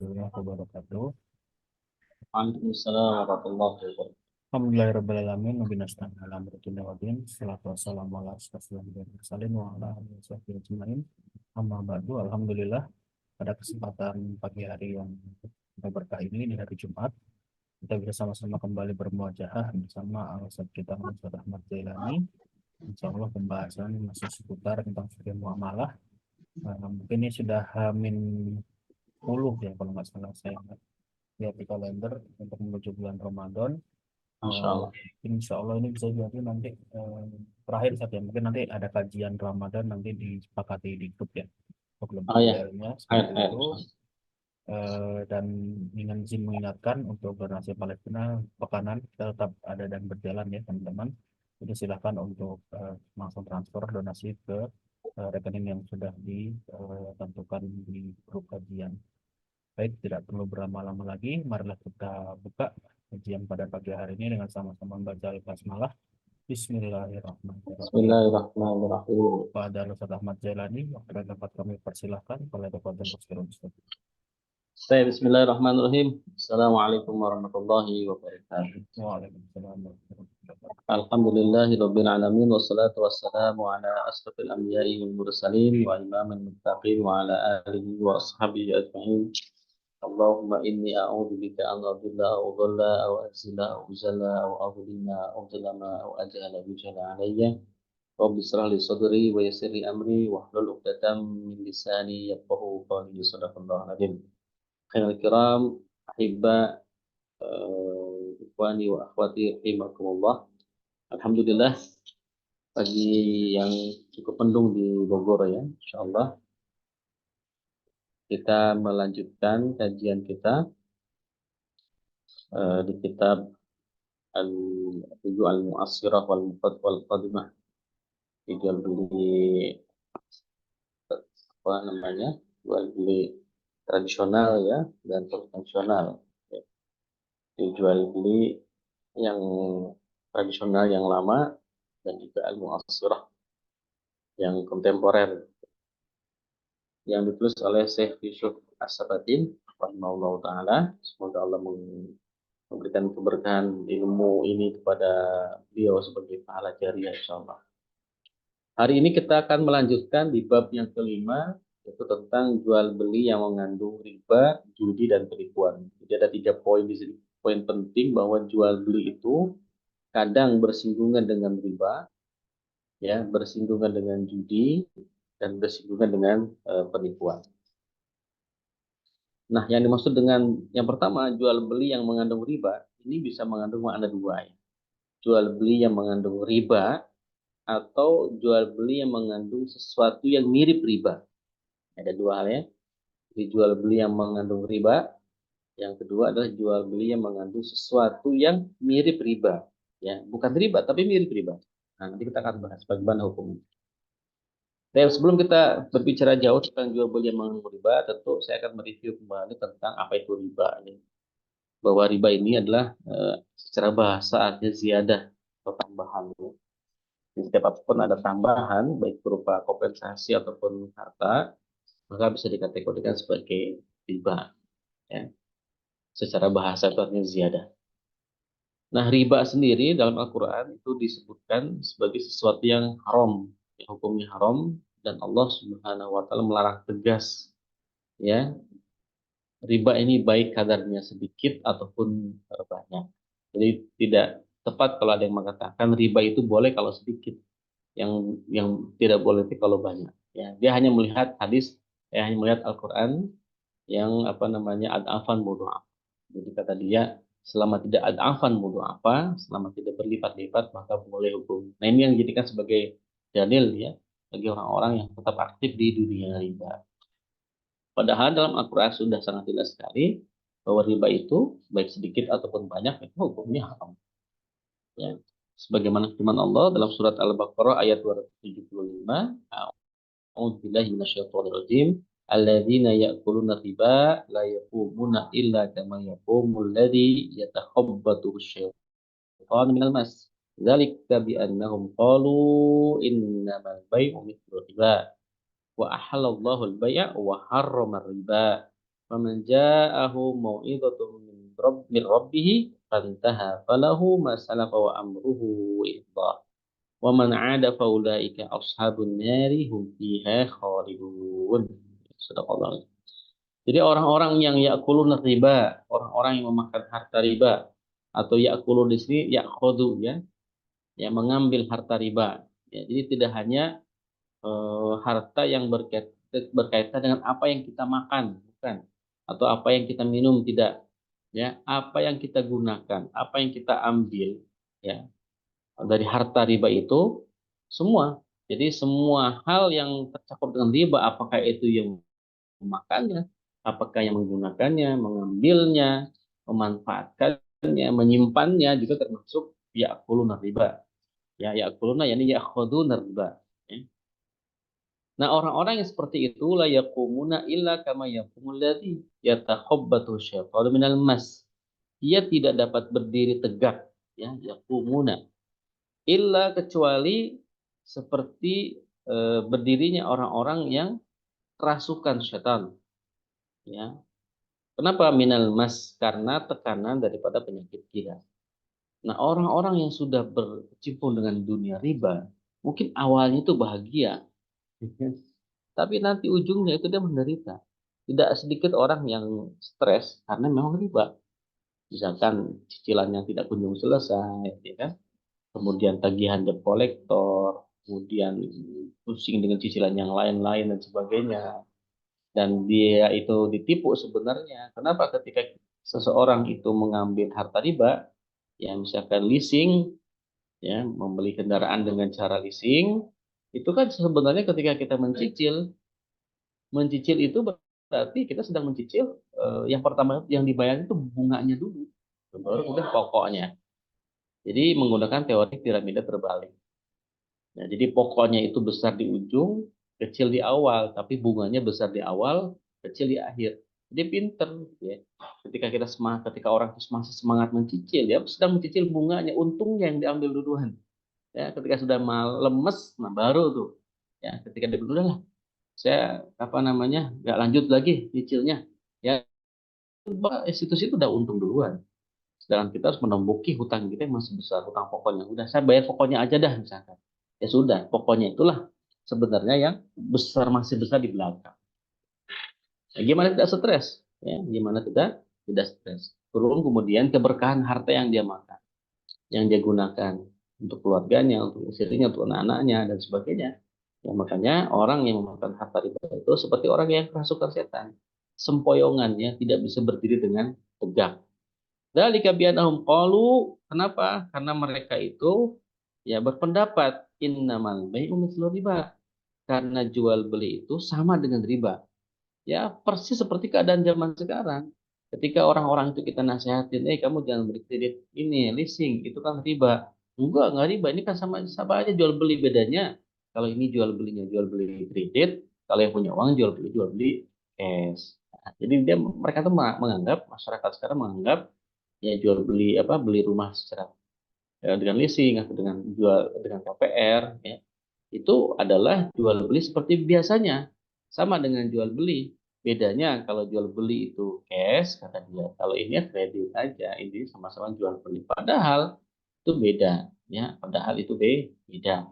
warahmatullahi wabarakatuh. Waalaikumsalam warahmatullahi wabarakatuh. Alhamdulillahirrabbilalamin. Nabi nasta'in ala amrikin wadin. Salatu wassalamu ala asyrafil anbiya'i wal mursalin wa ala alihi wasahbihi ajma'in. Amma ba'du. Alhamdulillah, pada kesempatan pagi hari yang berkah ini di hari Jumat, kita bisa sama-sama kembali bermuajahah bersama al-Ustaz kita Ustaz Ahmad Jailani. Insya Allah pembahasan masih seputar tentang fikih muamalah. Mungkin ini sudah hamin 10 ya kalau nggak salah saya lihat di kalender untuk menuju bulan Ramadan. Masya Eh, Allah. Insya Allah ini bisa jadi nanti terakhir saja. Mungkin nanti ada kajian Ramadan nanti disepakati di grup ya untuk lebih Oh ya, detailnya seperti ayat-ayat. itu. Dan ingin izin mengingatkan untuk donasi Palestina pekanan kita tetap ada dan berjalan ya teman-teman. Jadi silahkan untuk langsung transfer donasi ke rekening yang sudah ditentukan di grup kajian. Baik, tidak perlu berlama-lama lagi. Marilah kita buka kajian pada pagi hari ini dengan sama-sama membaca Al-Basmalah. Bismillahirrahmanirrahim. Bismillahirrahmanirrahim. Pada Ustaz Ahmad Jailani, waktu dapat kami persilahkan oleh Bapak Ustaz. Bismillahirrahmanirrahim. Assalamualaikum warahmatullahi wabarakatuh. Waalaikumsalam warahmatullahi wabarakatuh. Alhamdulillahirabbil alamin wassalatu wassalamu ala asrofil anbiya'i wal mursalin wa imamil muttaqin wa ala alihi wa ashabihi ajma'in. Allahumma inni a'udzu bika an adilla aw dhalla aw azila aw uzalla aw adlima aw zalama aw ajhala bujala alayya. Rabbi israh li sadri wa yassir li amri wahlul 'uqdatam min lisani yafqahu qawli. Shadaqallahul adzim. Khairal kiram, ahibba, ikhwani wa akhwati rahimakumullah. Alhamdulillah, pagi yang cukup mendung di Bogor ya, insyaallah kita melanjutkan kajian kita di kitab Al-Tuju' Al-Mu'assirah wal Qadimah, dijual beli apa namanya, jual beli tradisional ya dan konvensional. Ya. Dijual beli yang tradisional yang lama dan juga Al-Mu'assirah yang kontemporer yang ditulis oleh Syekh Yusuf As-Sabatin rahimahullah taala. Semoga Allah memberikan keberkahan ilmu ini kepada beliau sebagai pahala jariah insyaallah. Hari ini kita akan melanjutkan di bab yang kelima, yaitu tentang jual beli yang mengandung riba, judi, dan penipuan. Jadi ada 3 poin di sini. Poin penting bahwa jual beli itu kadang bersinggungan dengan riba, ya, bersinggungan dengan judi, dan bersinggungan dengan penipuan. Nah, yang dimaksud dengan yang pertama, jual beli yang mengandung riba, ini bisa mengandung makna dua ya. Jual beli yang mengandung riba atau jual beli yang mengandung sesuatu yang mirip riba. Ada dua hal ya. Jadi jual beli yang mengandung riba, yang kedua adalah jual beli yang mengandung sesuatu yang mirip riba. Ya, bukan riba tapi mirip riba. Nah, nanti kita akan bahas bagaimana hukumnya. Dan sebelum kita berbicara jauh tentang jual beli yang mengandung riba, tentu saya akan mereview kembali tentang apa itu riba. Bahwa riba ini adalah secara bahasa artinya ziyadah atau tambahan. Di setiap apapun ada tambahan, baik berupa kompensasi ataupun harta, maka bisa dikategorikan sebagai riba. Ya. Secara bahasa itu artinya ziyadah. Nah, riba sendiri dalam Al-Quran itu disebutkan sebagai sesuatu yang haram, yang hukumnya haram, dan Allah Subhanahu wa Ta'ala melarang tegas. Ya, riba ini baik kadarnya sedikit ataupun banyak. Jadi tidak tepat kalau ada yang mengatakan riba itu boleh kalau sedikit, yang tidak boleh itu kalau banyak. Ya, dia hanya melihat hadis, hanya melihat Al-Quran yang apa namanya ad-afan mudha'af. Jadi kata dia, selama tidak ad-afan mudha'afa, selama tidak berlipat-lipat maka boleh hukum. Nah, ini yang dijadikan sebagai dalil ya bagi orang-orang yang tetap aktif di dunia riba. Padahal dalam Al-Quran sudah sangat jelas sekali bahwa riba itu baik sedikit ataupun banyak itu hukumnya haram. Ya. Sebagaimana firman Allah dalam surat Al-Baqarah ayat 275, A'udzubillahi minasyaitonir rajim. Alladzina ya'kuluna riba la yaqumuna illa kama yaqumul ladzi yatakhabbathu asyaitanu minal mas. Dzalika bi annahum qalu innamal bai'u mithlu riba wa ahallallahu al-bai'a wa harrama riba Faman ja'ahu mau'izatun min rabbih fantaha falahu ma salafa wa amruhu ilallah. Wa man 'ada faulaika ashabun nari hum fiha khalidun. Sadaqallah. Jadi orang-orang yang yakulun riba, orang-orang yang memakan harta riba, atau yakulun di sini yakhudu ya, yang mengambil harta riba. Ya, jadi tidak hanya harta yang berkaitan dengan apa yang kita makan, bukan, atau apa yang kita minum, tidak. Ya, apa yang kita gunakan, apa yang kita ambil, ya, dari harta riba itu semua. Jadi semua hal yang tercakup dengan riba, apakah itu yang memakannya, apakah yang menggunakannya, mengambilnya, memanfaatkannya, menyimpannya juga termasuk ya'kuluna riba. Ya, ya'kuluna yani ya'khuduna riba. Ya. Nah, orang-orang yang seperti itu la yaqumuna illa kama yaqumul ladzi yatakhabbatu syaitanu minal mas. Dia tidak dapat berdiri tegak, ya, yaqumuna illa kecuali seperti berdirinya orang-orang yang kerasukan setan, ya. Kenapa minal mas? Karena tekanan daripada penyakit gila. Nah, orang-orang yang sudah berkecimpung dengan dunia riba, mungkin awalnya itu bahagia, tapi nanti ujungnya itu dia menderita. Tidak sedikit orang yang stres karena memang riba. Misalkan cicilan yang tidak kunjung selesai, ya kan? Kemudian tagihan debt collector, kemudian pusing dengan cicilan yang lain-lain dan sebagainya. Dan dia itu ditipu sebenarnya. Kenapa? Ketika seseorang itu mengambil harta riba, ya misalkan leasing, ya membeli kendaraan dengan cara leasing, itu kan sebenarnya ketika kita mencicil, mencicil itu berarti kita sedang mencicil yang pertama yang dibayar itu bunganya dulu, baru kemudian pokoknya. Jadi menggunakan teori piramida terbalik. Nah, jadi pokoknya itu besar di ujung, kecil di awal, tapi bunganya besar di awal, kecil di akhir. Jadi pinter, ya. Ketika kita semangat, ketika orang itu masih semangat mencicil, ya sedang mencicil bunganya, untungnya yang diambil duluan. Ya, ketika sudah lemes, nah baru tuh, ya ketika dia bilang, lah, saya apa namanya, nggak lanjut lagi cicilnya, ya institusi itu udah untung duluan. Sedangkan kita harus menomboki hutang kita yang masih besar, hutang pokoknya. Udah saya bayar pokoknya aja dah misalkan. Ya sudah, pokoknya itulah sebenarnya yang besar masih besar di belakang. Nah, gimana tidak stres? Ya, gimana tidak stres? Turun kemudian keberkahan harta yang dia makan, yang dia gunakan untuk keluarganya, untuk istrinya, untuk anak-anaknya dan sebagainya. Ya, makanya orang yang memakan harta riba itu seperti orang yang kerasukan setan. Sempoyongannya tidak bisa berdiri dengan tegak. Dzalika biannahum qalu, kenapa? Karena mereka itu ya berpendapat innamal bai'u mithlu riba. Karena jual beli itu sama dengan riba. Ya, persis seperti keadaan zaman sekarang. Ketika orang-orang itu kita nasihatin, kamu jangan beli kredit ini, leasing, itu kan riba. Enggak riba. Ini kan sama sama aja jual beli, bedanya. Kalau ini jual belinya jual beli kredit, kalau yang punya uang jual beli cash. Nah, jadi mereka tuh menganggap, masyarakat sekarang menganggap ya jual beli apa, beli rumah secara dengan leasing atau dengan KPR, ya itu adalah jual beli seperti biasanya, sama dengan jual beli. Bedanya kalau jual beli itu cash kata dia, kalau ini ya kredit aja, ini sama-sama jual beli, padahal itu beda, ya padahal itu beda.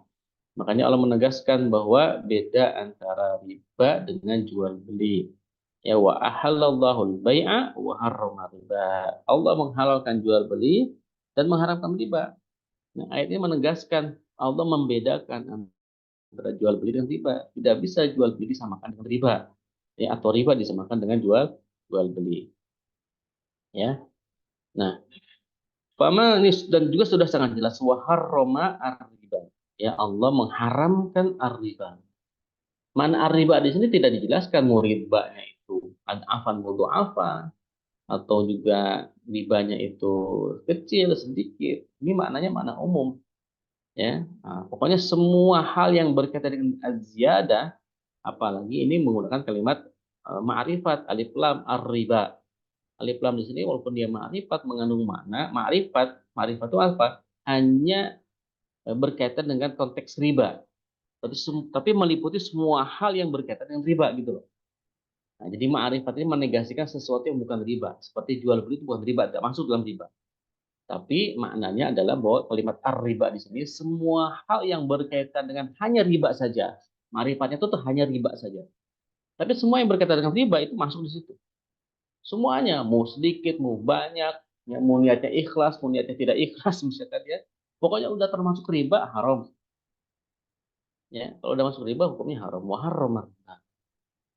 Makanya Allah menegaskan bahwa beda antara riba dengan jual beli. Ya, wa ahallallahu al-bai'a wa harrama riba. Allah menghalalkan jual beli dan mengharamkan riba. Nah, ayat ini menegaskan Allah membedakan antara jual beli dan riba. Tidak bisa jual beli disamakan dengan riba. Ya, atau riba disamakan dengan jual beli. Ya. Nah, fama ini dan juga sudah sangat jelas wa harrama ar-riba. Ya, Allah mengharamkan ar-riba. Mana ar-riba di sini tidak dijelaskan mau ribanya itu afan apa, atau juga ribanya itu kecil sedikit. Ini maknanya makna umum, ya. Nah, pokoknya semua hal yang berkaitan dengan az-ziyadah, apalagi ini menggunakan kalimat ma'rifat, alif lam ar-riba. Alif lam di sini walaupun dia ma'rifat mengandung makna ma'rifat itu apa? Hanya berkaitan dengan konteks riba. Tapi meliputi semua hal yang berkaitan dengan riba gitu loh. Nah, jadi ma'rifat ini menegasikan sesuatu yang bukan riba. Seperti jual beli itu bukan riba, tidak masuk dalam riba. Tapi maknanya adalah bahwa kalimat ar-riba di sini semua hal yang berkaitan dengan hanya riba saja. Ma'rifatnya itu tuh hanya riba saja. Tapi semua yang berkaitan dengan riba itu masuk di situ. Semuanya, mau sedikit, mau banyak, ya, mau niatnya ikhlas, mau niatnya tidak ikhlas, misalkan ya. Pokoknya udah termasuk riba, haram. Ya, kalau udah masuk riba, hukumnya haram. Muharram.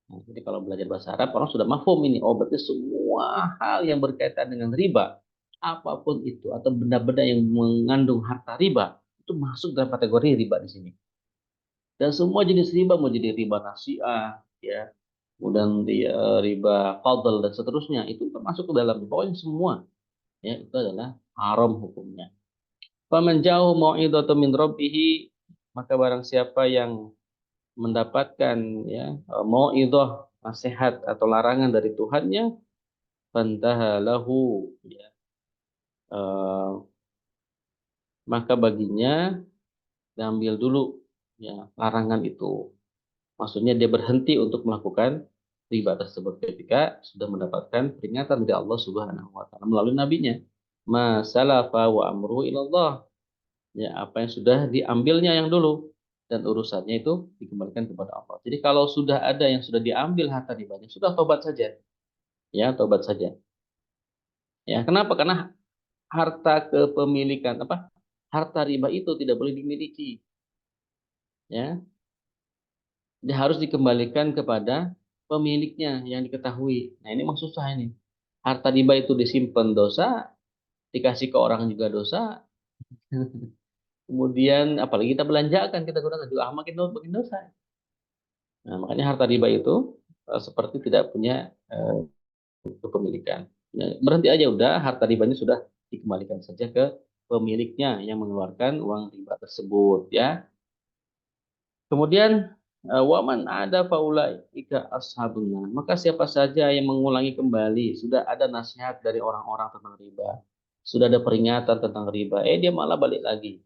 Nah, jadi kalau belajar bahasa Arab, orang sudah mafhum ini. Oh, berarti semua hal yang berkaitan dengan riba, apapun itu, atau benda-benda yang mengandung harta riba, itu masuk dalam kategori riba di sini. Dan semua jenis riba, mau jadi riba nasiah, ya, kemudian riba fadl dan seterusnya, itu termasuk ke dalam. Pokoknya semua, ya, itu adalah haram hukumnya. Faman jauh mau'idhatu min rabbih, maka barang siapa yang mendapatkan, ya, mau'idhah, nasihat atau larangan dari Tuhannya, fantaha lahu, ya, eh, maka baginya diambil dulu, ya, larangan itu. Maksudnya dia berhenti untuk melakukan riba tersebut ketika sudah mendapatkan peringatan dari Allah Subhanahu wa taala melalui nabinya. Masalafa wa amruhu ilallah. Ya, apa yang sudah diambilnya yang dulu dan urusannya itu dikembalikan kepada Allah. Jadi kalau sudah ada yang sudah diambil harta ribanya, sudah tobat saja. Ya, tobat saja. Ya, kenapa? Karena harta kepemilikan apa? Harta riba itu tidak boleh dimiliki. Ya, dia harus dikembalikan kepada pemiliknya yang diketahui. Nah, ini maksud susah ini. Harta riba itu disimpan dosa, dikasih ke orang juga dosa. Kemudian apalagi kita belanjakan, kita gunakan juga makin dosa. Nah, makanya harta riba itu seperti tidak punya kepemilikan. Ya, berhenti aja udah, harta ribanya sudah dikembalikan saja ke pemiliknya yang mengeluarkan uang riba tersebut, ya. Kemudian waman ada faulai ika ashabuna. Maka siapa saja yang mengulangi kembali, sudah ada nasihat dari orang-orang tentang riba, sudah ada peringatan tentang riba, dia malah balik lagi.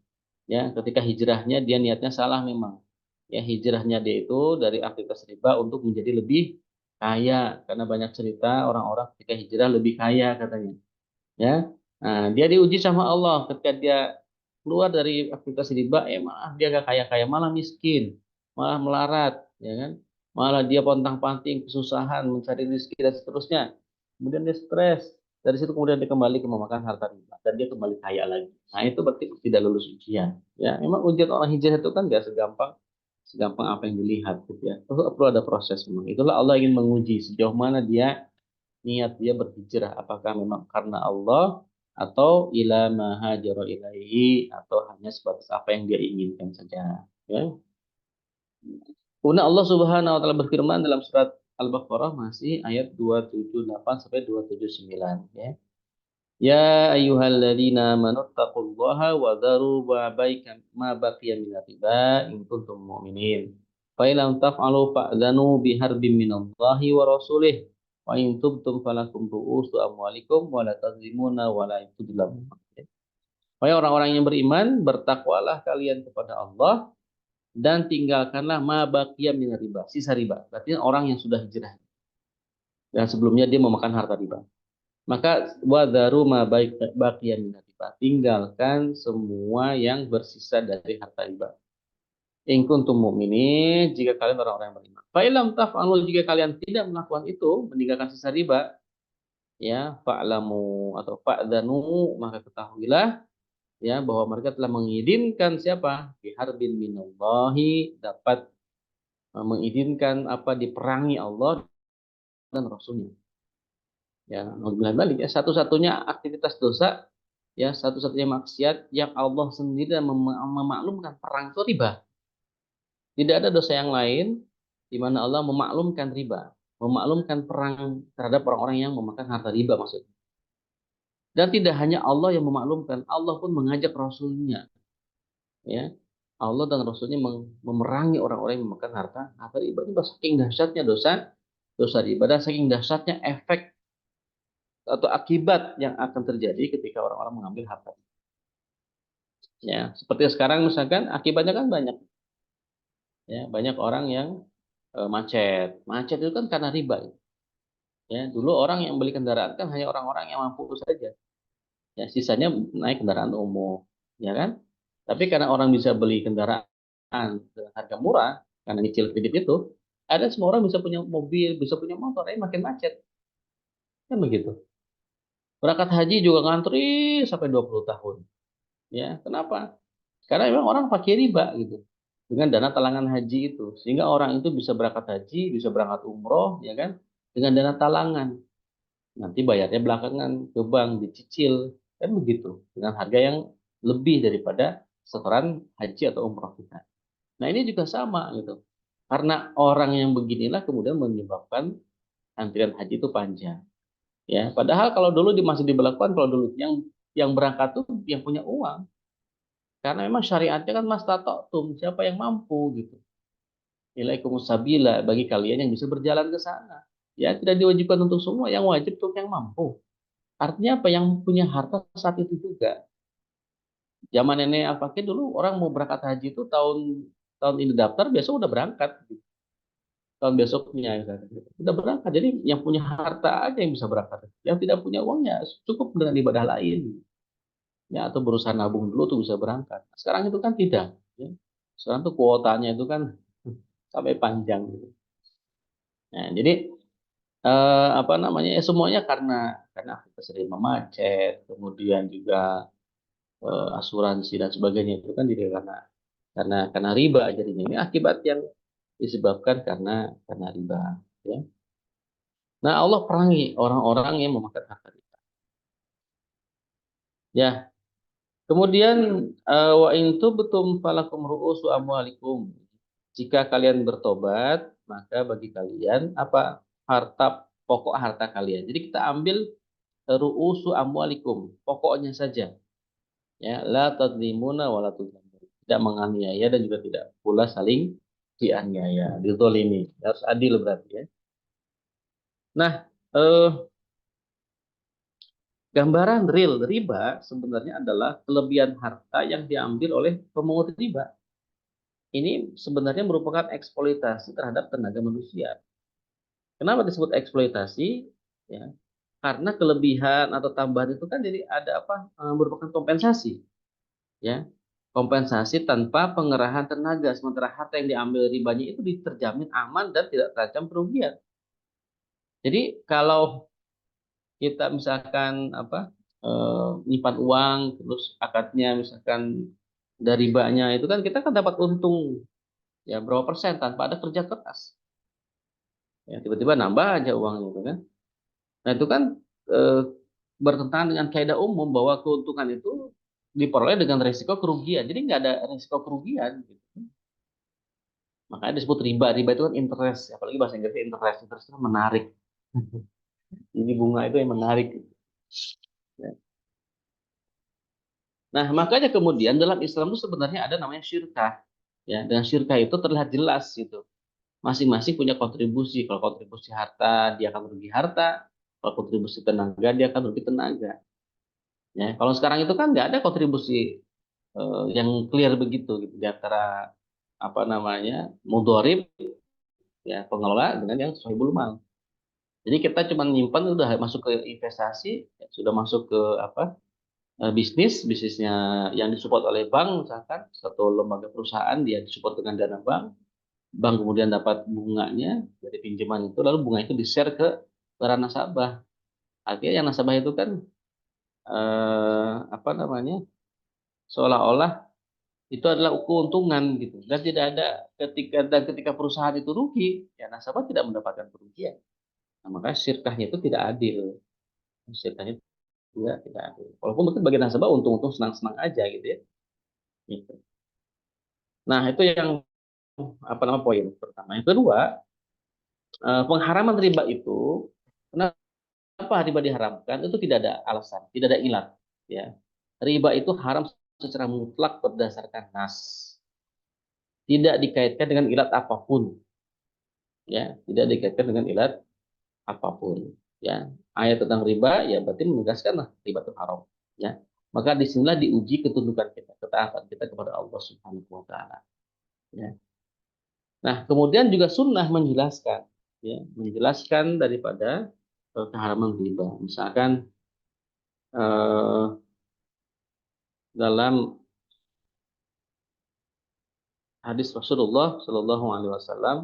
Ya, ketika hijrahnya dia niatnya salah memang. Ya, hijrahnya dia itu dari aktivitas riba untuk menjadi lebih kaya, karena banyak cerita orang-orang ketika hijrah lebih kaya katanya. Ya, nah, dia diuji sama Allah ketika dia keluar dari aktivitas riba, malah dia gak kaya-kaya, malah miskin, malah melarat, ya kan? Malah dia pontang-panting, kesusahan mencari rezeki dan seterusnya. Kemudian dia stres. Dari situ kemudian dia kembali ke memakan harta riba dan dia kembali kaya lagi. Nah, itu berarti tidak lulus ujian. Ya, memang ujian orang hijrah itu kan gak segampang segampang apa yang dilihat, gitu ya. Perlu ada proses memang. Itulah Allah ingin menguji sejauh mana dia niat dia berhijrah, apakah memang karena Allah atau ila mahajara ilaihi, atau hanya sebatas apa yang dia inginkan saja, ya. Kemudian Allah Subhanahu wa taala berfirman dalam surat Al-Baqarah, masih ayat 278 sampai 279, ya. Ya ayyuhalladzina amanu taqullaha wa dharu ma baqiya min riba in kuntum mu'minin. Fa in lam taf'alu fa'dhanu biharbin minallahi wa rasulih. Wa in tubtum falakum ru'usu amwalikum wa la tazlimuna wa la tudlamun. Wahai orang-orang yang beriman, bertakwalah kalian kepada Allah dan tinggalkanlah ma baqiya min riba, sisa riba. Berarti orang yang sudah hijrah dan sebelumnya dia memakan harta riba. Maka wadaru ma baik baqiyan min riba. Tinggalkan semua yang bersisa dari harta riba. In kuntum mu'minin, jika kalian orang-orang yang beriman. Fa ilam taf'alu, jika kalian tidak melakukan itu, meninggalkan sisa riba, ya, fa'lamu atau fa'danu, maka ketahuilah, ya, bahwa mereka telah mengizinkan siapa? Biharbin minallahi, dapat mengizinkan apa, diperangi Allah dan Rasulnya. Ya, balik ya, satu-satunya aktivitas dosa, ya, satu-satunya maksiat yang Allah sendiri memaklumkan perang itu riba. Tidak ada dosa yang lain di mana Allah memaklumkan riba, memaklumkan perang terhadap orang-orang yang memakan harta riba maksudnya. Dan tidak hanya Allah yang memaklumkan, Allah pun mengajak Rasulnya, ya. Allah dan Rasulnya memerangi orang-orang yang memakan harta riba. Ini saking dahsyatnya dosa riba, dan saking dahsyatnya efek atau akibat yang akan terjadi ketika orang-orang mengambil harta. Ya, seperti sekarang misalkan akibatnya kan banyak. Ya, banyak orang yang macet. Macet itu kan karena riba. Ya, dulu orang yang beli kendaraan kan hanya orang-orang yang mampu saja. Ya, sisanya naik kendaraan umum, ya kan? Tapi karena orang bisa beli kendaraan dengan harga murah, karena nyicil kredit itu, ada semua orang bisa punya mobil, bisa punya motor, makin macet. Kan begitu. Berangkat haji juga ngantri sampai 20 tahun. Ya, kenapa? Karena memang orang pakai riba gitu. Dengan dana talangan haji itu. Sehingga orang itu bisa berangkat haji, bisa berangkat umroh, ya kan? Dengan dana talangan. Nanti bayarnya belakangan ke bank, dicicil. Kan begitu. Dengan harga yang lebih daripada setoran haji atau umroh kita. Nah ini juga sama gitu. Karena orang yang beginilah kemudian menyebabkan antrian haji itu panjang. Ya, padahal kalau dulu masih diberlakukan kalau dulu yang berangkat tuh yang punya uang. Karena memang syariatnya kan mas tatok siapa yang mampu gitu. Ilaikum sabila bagi kalian yang bisa berjalan ke sana. Ya, tidak diwajibkan untuk semua, yang wajib untuk yang mampu. Artinya apa? Yang punya harta saat itu juga. Zaman nenek Al-Fakir dulu orang mau berangkat haji itu tahun tahun ini daftar, besok udah berangkat. Gitu. Tahun besoknya udah berangkat. Jadi yang punya harta aja yang bisa berangkat. Yang tidak punya uangnya cukup dengan ibadah lain. Ya, atau berusaha nabung dulu tuh bisa berangkat. Sekarang itu kan tidak. Ya. Sekarang tuh kuotanya itu kan sampai panjang gitu. Nah, jadi apa namanya? Ya semuanya karena kita sering memacet, kemudian juga asuransi dan sebagainya itu kan jadi karena riba jadinya. Ini akibat yang disebabkan karena riba. Ya. Nah, Allah perangi orang-orang yang memakan harta kita. Ya, kemudian wa in tubtum falakum ru'usu amwalikum. Jika kalian bertobat, maka bagi kalian apa? Pokok harta kalian. Jadi kita ambil ru'usu amwalikum, pokoknya saja. Ya, la tadlimuna wa la tuzlamun. Tidak menganiaya dan juga tidak pula saling dianiaya, dizalimi. Harus adil berarti ya. Nah, gambaran real riba sebenarnya adalah kelebihan harta yang diambil oleh pemungut riba. Ini sebenarnya merupakan eksploitasi terhadap tenaga manusia. Kenapa disebut eksploitasi? Ya, karena kelebihan atau tambahan itu kan jadi ada apa? Merupakan kompensasi, ya. Kompensasi tanpa pengerahan tenaga, sementara harta yang diambil ribanya itu terjamin aman dan tidak terancam kerugian. Jadi kalau kita misalkan apa nyimpan uang terus akadnya misalkan dari ribanya itu kan kita kan dapat untung ya berapa persen tanpa ada kerja keras. Ya, tiba-tiba nambah aja uangnya itu kan. Nah, itu kan eh, bertentangan dengan kaidah umum bahwa keuntungan itu diperoleh dengan risiko kerugian. Jadi nggak ada risiko kerugian. Gitu. Makanya disebut riba. Riba itu kan interest. Apalagi bahasa Inggrisnya interest. Interest itu kan menarik. Jadi bunga itu yang menarik. Ya. Nah, makanya kemudian dalam Islam itu sebenarnya ada namanya syirkah. Ya, dengan syirkah itu terlihat jelas gitu. Masing-masing punya kontribusi. Kalau kontribusi harta, dia akan rugi harta. Kalau kontribusi tenaga, dia akan rugi tenaga. Ya, kalau sekarang itu kan nggak ada kontribusi yang clear begitu gitu di antara apa namanya mudorib ya pengelola dengan yang sohibul mal. Jadi kita cuma nyimpan udah masuk ke investasi, ya, sudah masuk ke apa bisnisnya yang disupport oleh bank misalkan satu lembaga perusahaan dia disupport dengan dana bank, bank kemudian dapat bunganya dari pinjaman itu lalu bunga itu di-share ke para nasabah. Artinya yang nasabah itu kan apa namanya seolah-olah itu adalah keuntungan gitu dan tidak ada ketika perusahaan itu rugi ya nasabah tidak mendapatkan kerugian. Nah, maka sirkahnya itu tidak adil, sirkahnya tidak adil walaupun mungkin bagi nasabah untung-untung senang-senang aja gitu ya gitu. Nah itu yang apa nama poin pertama. Yang kedua pengharaman riba itu kenapa riba diharamkan itu tidak ada alasan tidak ada ilat ya. Riba itu haram secara mutlak berdasarkan nas, tidak dikaitkan dengan ilat apapun ya, tidak dikaitkan dengan ilat apapun ya. Ayat tentang riba ya berarti menegaskan lah riba itu haram ya. Maka disinilah diuji ketundukan kita, ketaatan kita kepada Allah Subhanahu wa taala ya. Nah, kemudian juga sunnah menjelaskan ya, menjelaskan daripada keharaman riba. Misalkan eh, dalam hadis Rasulullah Shallallahu Alaihi Wasallam,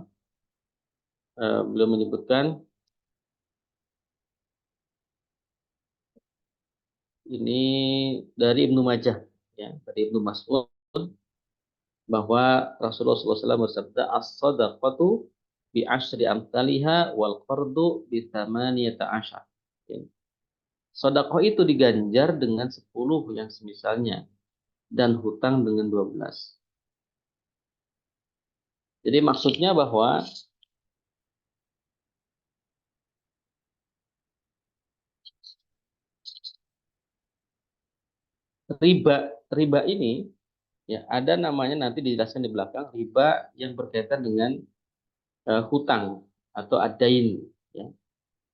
beliau menyebutkan ini dari Ibnu Majah, ya, dari Ibnu Mas'ud, bahwa Rasulullah SAW bersabda, as-sadaqatu bi asyri amsalihha wal qardu bi thamaniyata asyar. Ya. Sedekah itu diganjar dengan 10 yang semisalnya dan hutang dengan 12. Jadi maksudnya bahwa riba riba ini, ya, ada namanya, nanti dijelaskan di belakang, riba yang berkaitan dengan hutang atau adain, ya.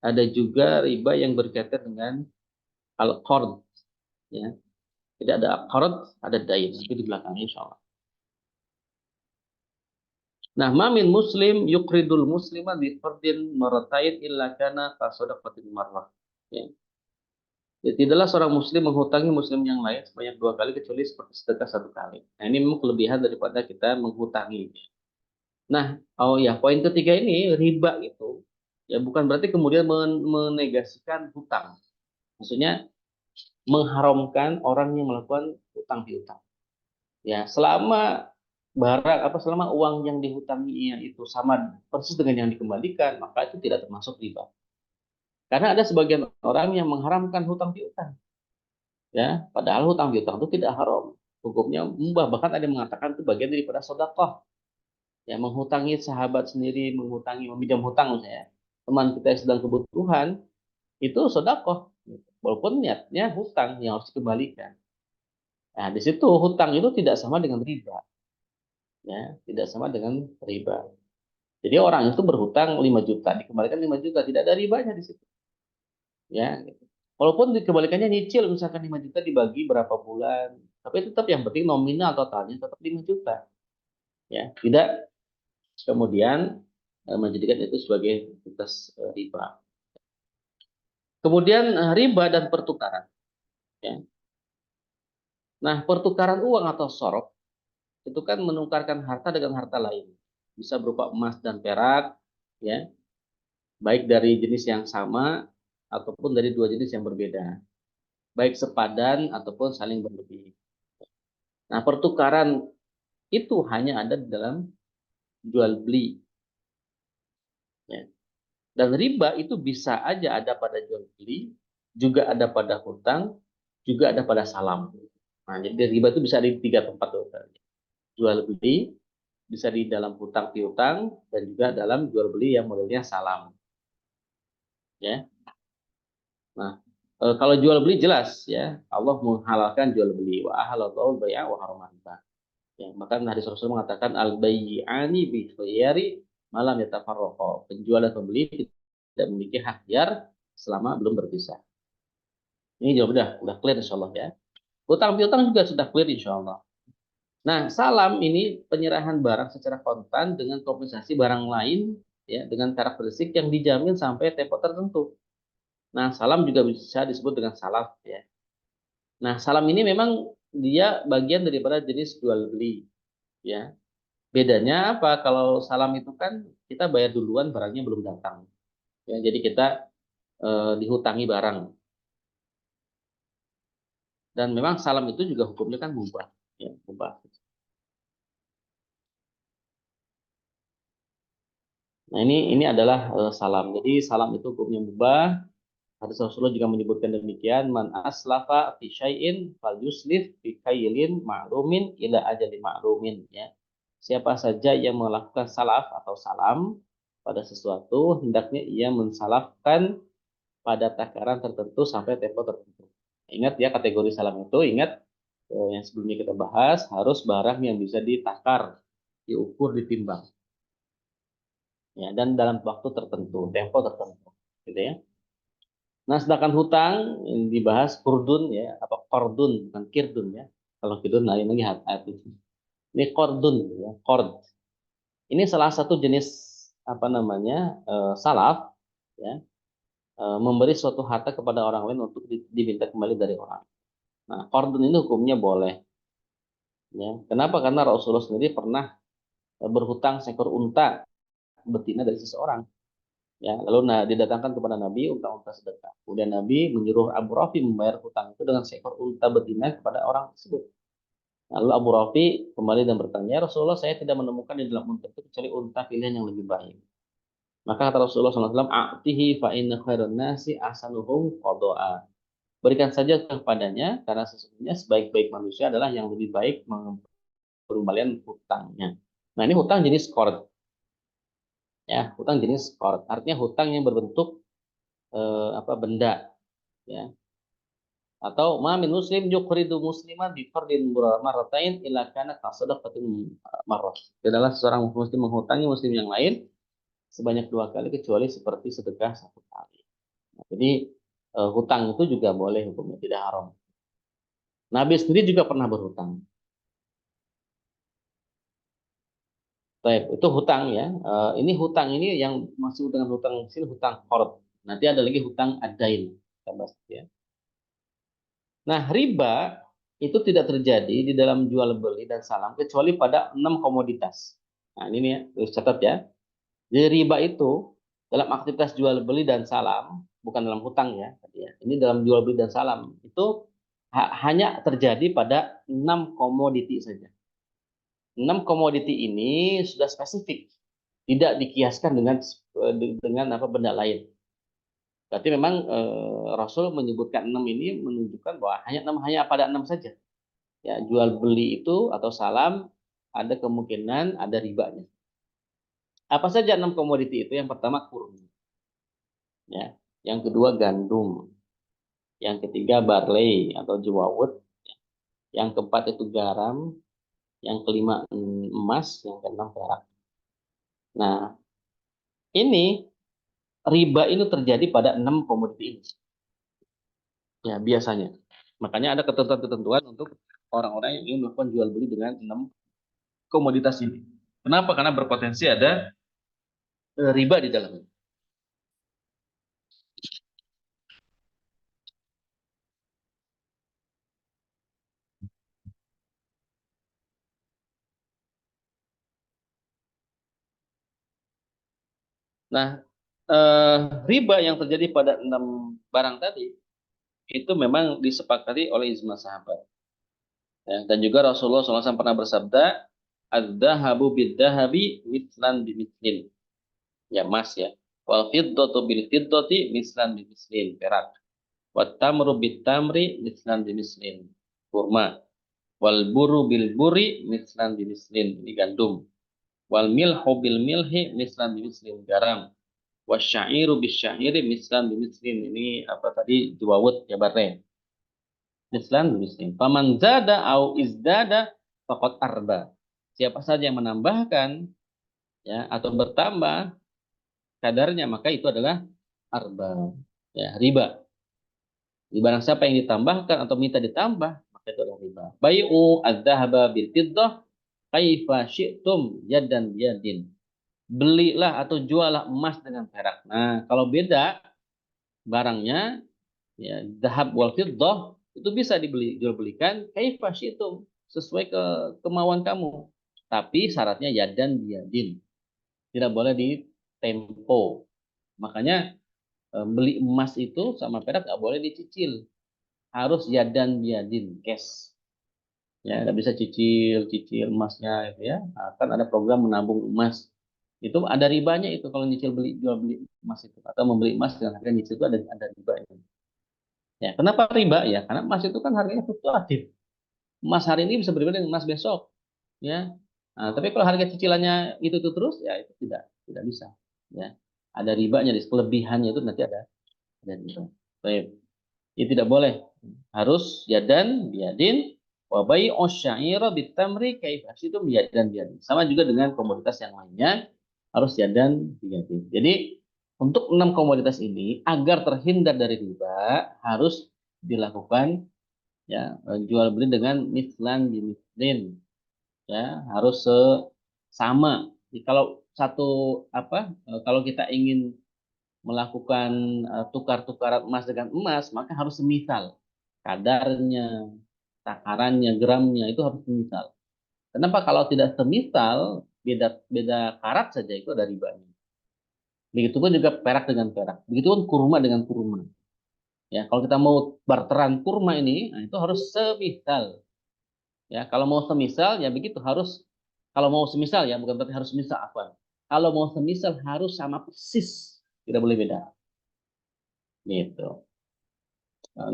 Ada juga riba yang berkaitan dengan al-qard, ya. Tidak ada qard, ada dain, itu di belakangnya insyaallah. Nah, mamin muslim yukridul muslima bi fardin maratain illa kana ka sadaqatin marrah. Ya. Ya, tidaklah seorang muslim menghutangi muslim yang lain sebanyak 2 kali kecuali seperti sedekah 1 kali. Nah, ini memang kelebihan daripada kita menghutangi. Nah, oh ya, poin ketiga ini, riba itu ya bukan berarti kemudian menegasikan hutang. Maksudnya mengharamkan orang yang melakukan hutang piutang. Ya, selama uang yang dihutanginya itu sama persis dengan yang dikembalikan, maka itu tidak termasuk riba. Karena ada sebagian orang yang mengharamkan hutang piutang, ya, padahal hutang piutang itu tidak haram, hukumnya mubah, bahkan ada yang mengatakan itu bagian daripada sedekah. Ya, menghutangi sahabat sendiri, meminjam hutang misalnya, teman kita yang sedang kebutuhan, itu sedekah, walaupun niatnya hutang yang harus dikembalikan. Nah, di situ hutang itu tidak sama dengan riba, ya, tidak sama dengan riba. Jadi orang itu berhutang 5 juta, dikembalikan 5 juta, tidak ada ribanya di situ. Ya, gitu. Walaupun dikembalikannya nyicil, misalkan 5 juta dibagi berapa bulan, tapi tetap yang penting nominal totalnya tetap 5 juta. Ya, tidak kemudian menjadikan itu sebagai aktivitas riba. Kemudian riba dan pertukaran. Ya. Nah, pertukaran uang atau sorof itu kan menukarkan harta dengan harta lain. Bisa berupa emas dan perak, ya, baik dari jenis yang sama ataupun dari dua jenis yang berbeda, baik sepadan ataupun saling berlebih. Nah, pertukaran itu hanya ada di dalam jual beli, ya. Dan riba itu bisa aja ada pada jual beli, juga ada pada hutang, juga ada pada salam. Nah, jadi riba itu bisa di 3 tempat tuh. Jual beli, bisa di dalam hutang piutang, dan juga dalam jual beli yang modelnya salam. Ya. Nah, kalau jual beli jelas, ya, Allah menghalalkan jual beli, wa ahalallahu bai'a wa harrama riba. Ya, maka hadis Rasul mengatakan al bai'ani bi khiyari malam yatafarraqa. Penjual dan pembeli tidak memiliki hak biar selama belum berpisah. Ini jawab udah clear insyaallah, ya. Hutang piutang juga sudah clear insyaallah. Nah, salam ini penyerahan barang secara kontan dengan kompensasi barang lain, ya, dengan karakteristik yang dijamin sampai tempo tertentu. Nah, salam juga bisa disebut dengan salaf, ya. Nah, salam ini memang dia bagian daripada jenis jual beli, ya. Bedanya apa? Kalau salam itu kan kita bayar duluan, barangnya belum datang. Ya, jadi kita dihutangi barang. Dan memang salam itu juga hukumnya kan mubah, ya, mubah. Nah, ini adalah salam. Jadi salam itu hukumnya mubah. Hadis Rasulullah juga menyebutkan demikian, man aslafa fi syai'in fal yuslif fi kailin ma'lumin ila ajali ma'lumin, ya. Siapa saja yang melakukan salaf atau salam pada sesuatu, hendaknya ia mensalafkan pada takaran tertentu sampai tempo tertentu. Ingat ya, kategori salam itu, ingat yang sebelumnya kita bahas, harus barang yang bisa ditakar, diukur, ditimbang, ya, dan dalam waktu tertentu, tempo tertentu, gitu ya. Nah, sedangkan hutang yang dibahas kurdun, ya, apa kordun, bukan kirdun, ya. Kalau kirdun lain lagi hati. Ini kordun, ya, kord. Ini salah satu jenis apa namanya salaf, ya. memberi suatu harta kepada orang lain untuk diminta kembali dari orang. Nah, qardun ini hukumnya boleh. Ya. Kenapa? Karena Rasulullah sendiri pernah berhutang seekor unta betina dari seseorang. Ya, lalu didatangkan kepada Nabi unta-unta sedekah. Kemudian Nabi menyuruh Abu Rafi membayar hutang itu dengan seekor unta betina kepada orang tersebut. Lalu Abu Rafi kembali dan bertanya, "Ya Rasulullah, saya tidak menemukan di dalam unta itu kecuali unta pilihan yang lebih baik." Maka kata Rasulullah SAW, "A'tihi fa inna khairan nasi ahsanuhum qada'a." Berikan saja kepadanya, karena sesungguhnya sebaik-baik manusia adalah yang lebih baik pengembalian hutangnya. Nah, ini hutang jenis qard. Ya, hutang jenis qard. Artinya hutang yang berbentuk benda. Ya. Atau ma min muslim yuqridu musliman bi fardin marratain illa kana kasadaqatin marrah. Adalah seorang muslim menghutangi muslim yang lain sebanyak 2 kali kecuali seperti sedekah 1 kali. Nah, jadi hutang itu juga boleh hukumnya, tidak haram. Nabi sendiri juga pernah berhutang. Baik, itu hutang ya. Ini hutang ini yang masuk dengan hutang kecil, hutang qard. Nanti ada lagi hutang adain. Kita bahas ya. Nah, riba itu tidak terjadi di dalam jual beli dan salam kecuali pada 6 komoditas. Nah, ini nih ya, harus catat ya. Jadi riba itu dalam aktivitas jual beli dan salam, bukan dalam hutang ya, ini dalam jual beli dan salam itu hanya terjadi pada 6 komoditi saja. 6 komoditi ini sudah spesifik, tidak dikiaskan dengan apa benda lain. Berarti memang Rasul menyebutkan 6 ini menunjukkan bahwa hanya pada 6 saja. Ya, jual beli itu atau salam ada kemungkinan ada ribanya. Apa saja 6 komoditi itu? Yang pertama kurma, ya. Yang kedua gandum, yang ketiga barley atau jawawut, yang keempat itu garam, yang kelima emas, yang keenam perak. Nah, ini riba ini terjadi pada 6 komoditi ini. Ya, biasanya. Makanya ada ketentuan-ketentuan untuk orang-orang yang ingin melakukan jual beli dengan 6 komoditas ini. Kenapa? Karena berpotensi ada riba di dalamnya. Nah, riba yang terjadi pada 6 barang tadi itu memang disepakati oleh ijma sahabat. Ya, dan juga Rasulullah SAW pernah bersabda, "Ad-dahabu bid-dahabi mithlan bimithlin." Ya, emas ya. Wal fiddatu bil fiddati mithlan bimithlin, perak. Wat tamru bit tamri mithlan bimithlin, kurma. Wal buru bil buri mithlan bimithlin, ini gandum. Wal milhu bil milhi mithlan bimithlin, garam. Wasyairu bisyairi mislan bimislin, ini apa tadi jawawut jabarnya mislan bimislin. Paman zada au izdada faqad arba. Siapa saja yang menambahkan ya atau bertambah kadarnya maka itu adalah arba, ya riba. Di barang siapa yang ditambahkan atau minta ditambah maka itu adalah riba. Bai'u adzahaba bil fiddah kaifa syi'tum yadan biyadin. Belilah atau jualah emas dengan perak. Nah, kalau beda barangnya ya zahab wal fiddah itu bisa jual belikan kaifa syi'tum, sesuai kemauan kamu, tapi syaratnya yadan biyadin, tidak boleh di tempo. Makanya beli emas itu sama perak nggak boleh dicicil, harus yadan biyadin, cash. Ya nggak bisa cicil cicil emasnya itu ya. Nah, kan ada program menabung emas, itu ada ribanya itu kalau nyicil jual beli emas itu, atau membeli emas dengan harga nyicil itu ada riba itu. Ya, kenapa riba? Ya, karena emas itu kan harganya fluktuatif. Emas hari ini bisa berbeda dengan emas besok, ya. Nah, tapi kalau harga cicilannya itu terus, ya itu tidak bisa, ya. Ada ribanya, di kelebihannya itu nanti ada riba. Baik, itu tidak boleh. Harus yadan biadin wa bai'u syaira bitamri kaifa itu yadan biadin. Sama juga dengan komoditas yang lainnya harus yadan biadin. Jadi untuk 6 komoditas ini agar terhindar dari riba harus dilakukan ya jual beli dengan mislan bimislin, ya harus sama. Jadi kalau satu kalau kita ingin melakukan tukar-tukaran emas dengan emas, maka harus semisal. Kadarnya, takarannya, gramnya itu harus semisal. Kenapa kalau tidak semisal, beda beda karat saja itu ada ribanya. Begitupun juga perak dengan perak. Begitupun kurma dengan kurma. Ya, kalau kita mau barteran kurma ini, nah itu harus semisal. Ya, kalau mau semisal ya begitu harus, kalau mau semisal ya bukan berarti harus semisal apa. Kalau mau semisal harus sama persis, tidak boleh beda. Gitu.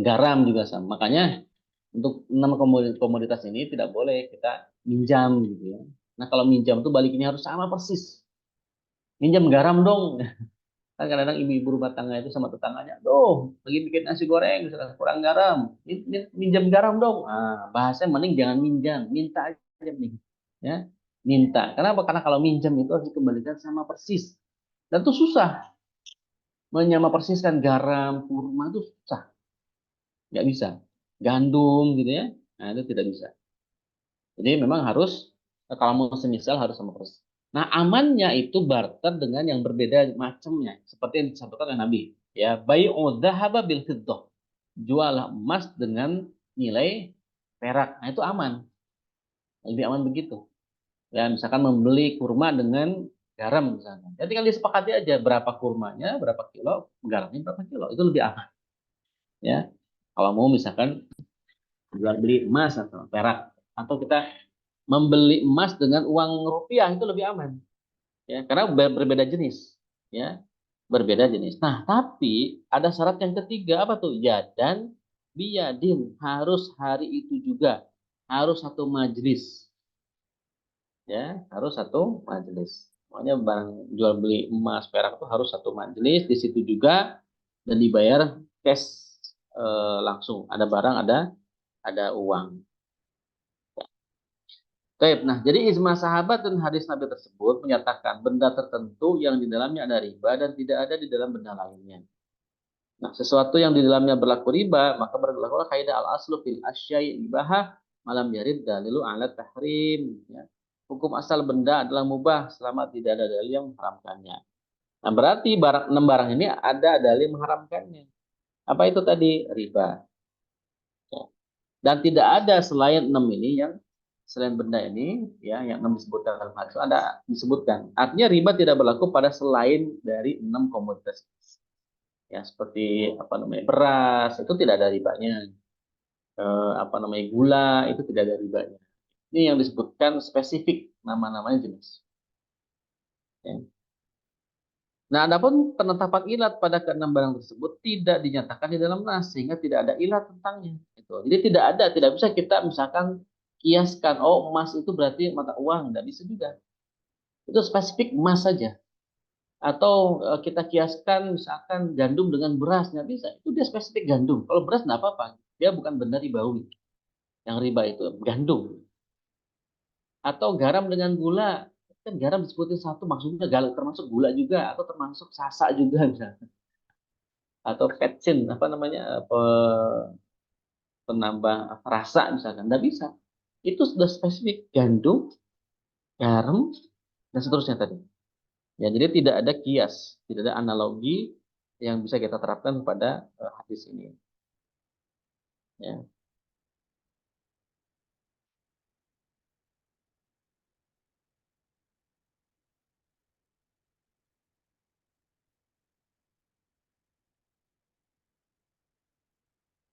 Garam juga sama. Makanya untuk 6 komoditas ini tidak boleh kita minjam gitu ya. Nah, kalau minjam tuh balikinnya harus sama persis. Minjam garam dong. Kan kadang-kadang ibu-ibu rumah tangga itu sama tetangganya, "Duh, lagi bikin nasi goreng, misalkan kurang garam. Minjam garam dong." Ah, bahasanya mending jangan minjam, minta aja nih. Ya, minta. Kenapa? Karena kalau minjam itu harus dikembalikan sama persis. Dan itu susah. Menyama persiskan garam, kurma itu susah. Nggak bisa. Gandum gitu ya. Nah, itu tidak bisa. Jadi memang harus, kalau mau semisal harus sama persis. Nah, amannya itu barter dengan yang berbeda macamnya, seperti yang disampaikan oleh Nabi. Ya, bai'u dzahaba bil fiddah. Jual emas dengan nilai perak. Nah, itu aman. Lebih aman begitu. Ya, misalkan membeli kurma dengan garam misalkan. Ya tinggal disepakati aja berapa kurmanya, berapa kilo, garamnya berapa kilo. Itu lebih aman. Ya. Kalau mau misalkan jual beli emas atau perak, atau kita membeli emas dengan uang rupiah itu lebih aman, ya karena berbeda jenis, ya berbeda jenis. Nah, tapi ada syarat yang ketiga, apa tuh? Ya, dan biyadin, harus hari itu juga, harus satu majelis, ya harus satu majelis. Makanya barang jual beli emas perak itu harus satu majelis, di situ juga, dan dibayar cash, langsung, ada barang, ada uang. Baik, nah jadi ijma sahabat dan hadis Nabi tersebut menyatakan benda tertentu yang di dalamnya ada riba dan tidak ada di dalam benda lainnya. Nah, sesuatu yang di dalamnya berlaku riba, maka berlaku kaidah al-aslu fil asyai ibahah malam yarid dalilu ala tahrim. Ya. Hukum asal benda adalah mubah selama tidak ada dalil yang mengharamkannya. Nah, berarti barang 6 barang ini ada dalil mengharamkannya. Apa itu tadi? Riba. Ya. Dan tidak ada selain 6 ini yang, selain benda ini ya yang 6 disebutkan dalam hadis ada disebutkan. Artinya riba tidak berlaku pada selain dari 6 komoditas. Ya seperti apa namanya beras itu tidak ada ribanya. Apa namanya gula itu tidak ada ribanya. Ini yang disebutkan spesifik nama-namanya jenis. Ya. Nah, adapun penetapan ilat pada keenam barang tersebut tidak dinyatakan di dalam nas sehingga tidak ada ilat tentangnya. Itu. Jadi tidak ada, tidak bisa kita misalkan kiaskan, oh emas itu berarti mata uang, tidak bisa juga. Itu spesifik emas saja. Atau kita kiaskan misalkan gandum dengan beras, nggak bisa. Itu dia spesifik gandum. Kalau beras nggak apa-apa, dia bukan benda ribawi. Yang riba itu gandum. Atau garam dengan gula, kan garam disebutin satu maksudnya garam termasuk gula juga atau termasuk sasa juga misalnya. Atau petsin apa namanya penambah rasa misalkan nggak bisa, itu sudah spesifik gandum, garam, dan seterusnya tadi ya. Jadi tidak ada kias, tidak ada analogi yang bisa kita terapkan pada hadis ini ya.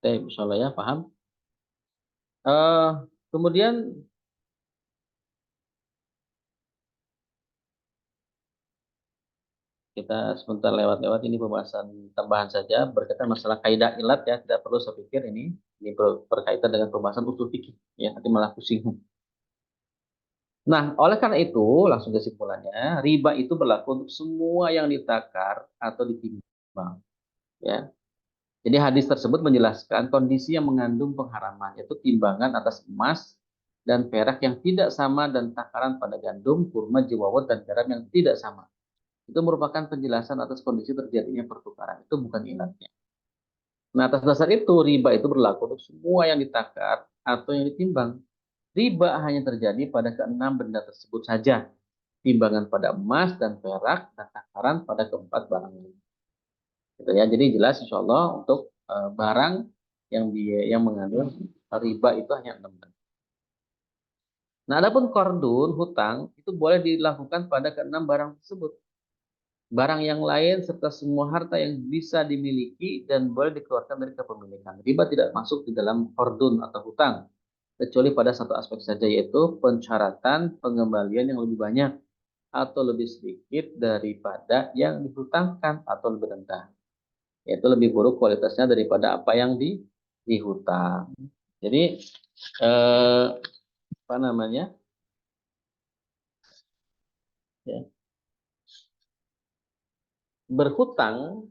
Oke, insyaallah ya paham. Kemudian kita sebentar lewat-lewat ini pembahasan tambahan saja berkaitan masalah kaidah ilat ya, tidak perlu saya pikir ini berkaitan dengan pembahasan usul fikih ya, nanti malah pusing. Nah, oleh karena itu, langsung kesimpulannya, riba itu berlaku untuk semua yang ditakar atau ditimbang. Ya. Jadi hadis tersebut menjelaskan kondisi yang mengandung pengharaman, yaitu timbangan atas emas dan perak yang tidak sama dan takaran pada gandum, kurma, jewawot, dan garam yang tidak sama. Itu merupakan penjelasan atas kondisi terjadinya pertukaran. Itu bukan ilatnya. Nah, atas dasar itu, riba itu berlaku untuk semua yang ditakar atau yang ditimbang. Riba hanya terjadi pada keenam benda tersebut saja. Timbangan pada emas dan perak dan takaran pada keempat barang ini. Gitu ya. Jadi jelas insya Allah untuk barang yang mengandung riba itu hanya 6 tadi. Nah, adapun kordun, hutang, itu boleh dilakukan pada keenam barang tersebut. Barang yang lain serta semua harta yang bisa dimiliki dan boleh dikeluarkan dari kepemilikan. Riba tidak masuk di dalam kordun atau hutang, kecuali pada satu aspek saja, yaitu pensyaratan pengembalian yang lebih banyak atau lebih sedikit daripada yang dihutangkan atau lebih rendah. Yaitu lebih buruk kualitasnya daripada apa yang dihutang. Jadi, apa namanya? Ya, berhutang,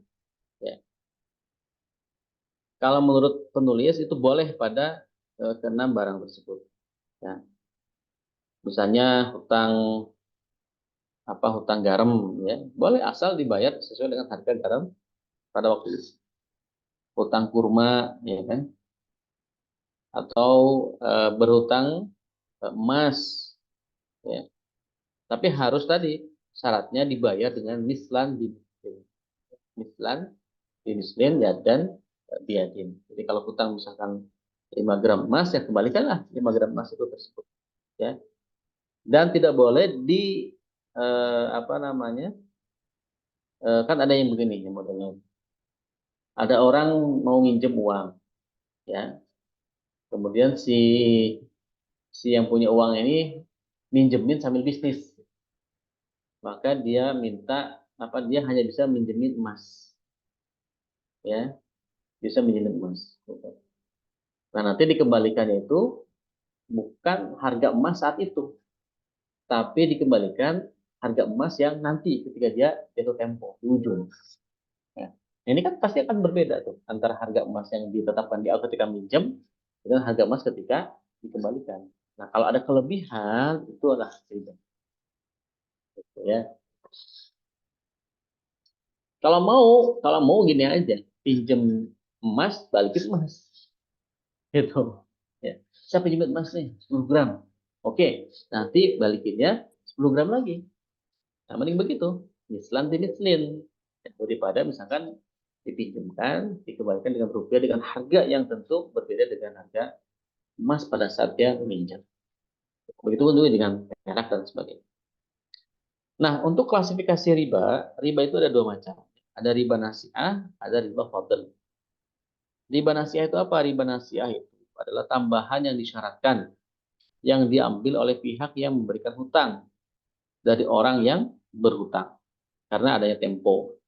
ya, kalau menurut penulis itu boleh pada keenam barang tersebut. Ya. Misalnya hutang garam, ya, boleh asal dibayar sesuai dengan harga garam pada waktu itu. Hutang kurma, ya kan, atau berhutang emas, ya. Tapi harus tadi syaratnya dibayar dengan mislan bimislin ya dan biadin. Jadi kalau hutang misalkan 5 gram emas, ya kembalikanlah 5 gram emas itu tersebut, ya. Dan tidak boleh apa namanya, kan ada yang begini yang modelnya, ada orang mau minjem uang, ya, kemudian si yang punya uang ini minjemin sambil bisnis, maka dia minta apa, dia hanya bisa minjemin emas, ya, bisa minjemin emas. Nah, nanti dikembalikannya itu bukan harga emas saat itu, tapi dikembalikan harga emas yang nanti ketika dia jatuh tempo di ujung. Ya. Ini kan pasti akan berbeda tuh antara harga emas yang ditetapkan di awal ketika minjem dengan harga emas ketika dikembalikan. Nah, kalau ada kelebihan itu adalah riba, gitu ya. Kalau mau gini aja, pinjem emas, balikin emas, gitu. Ya. Saya pinjem emas nih 10 gram. Oke, nanti balikinnya 10 gram lagi. Nah, mending begitu. Mislan dimislin. Ya, daripada misalkan dipinjamkan, dikembalikan dengan rupiah dengan harga yang tentu berbeda dengan harga emas pada saat dia meminjam. Begitu juga dengan perak dan sebagainya. Nah, untuk klasifikasi riba, riba itu ada dua macam. Ada riba nasi'ah, ada riba fadl. Riba nasi'ah itu apa? Riba nasi'ah itu adalah tambahan yang disyaratkan, yang diambil oleh pihak yang memberikan hutang dari orang yang berhutang karena adanya tempo.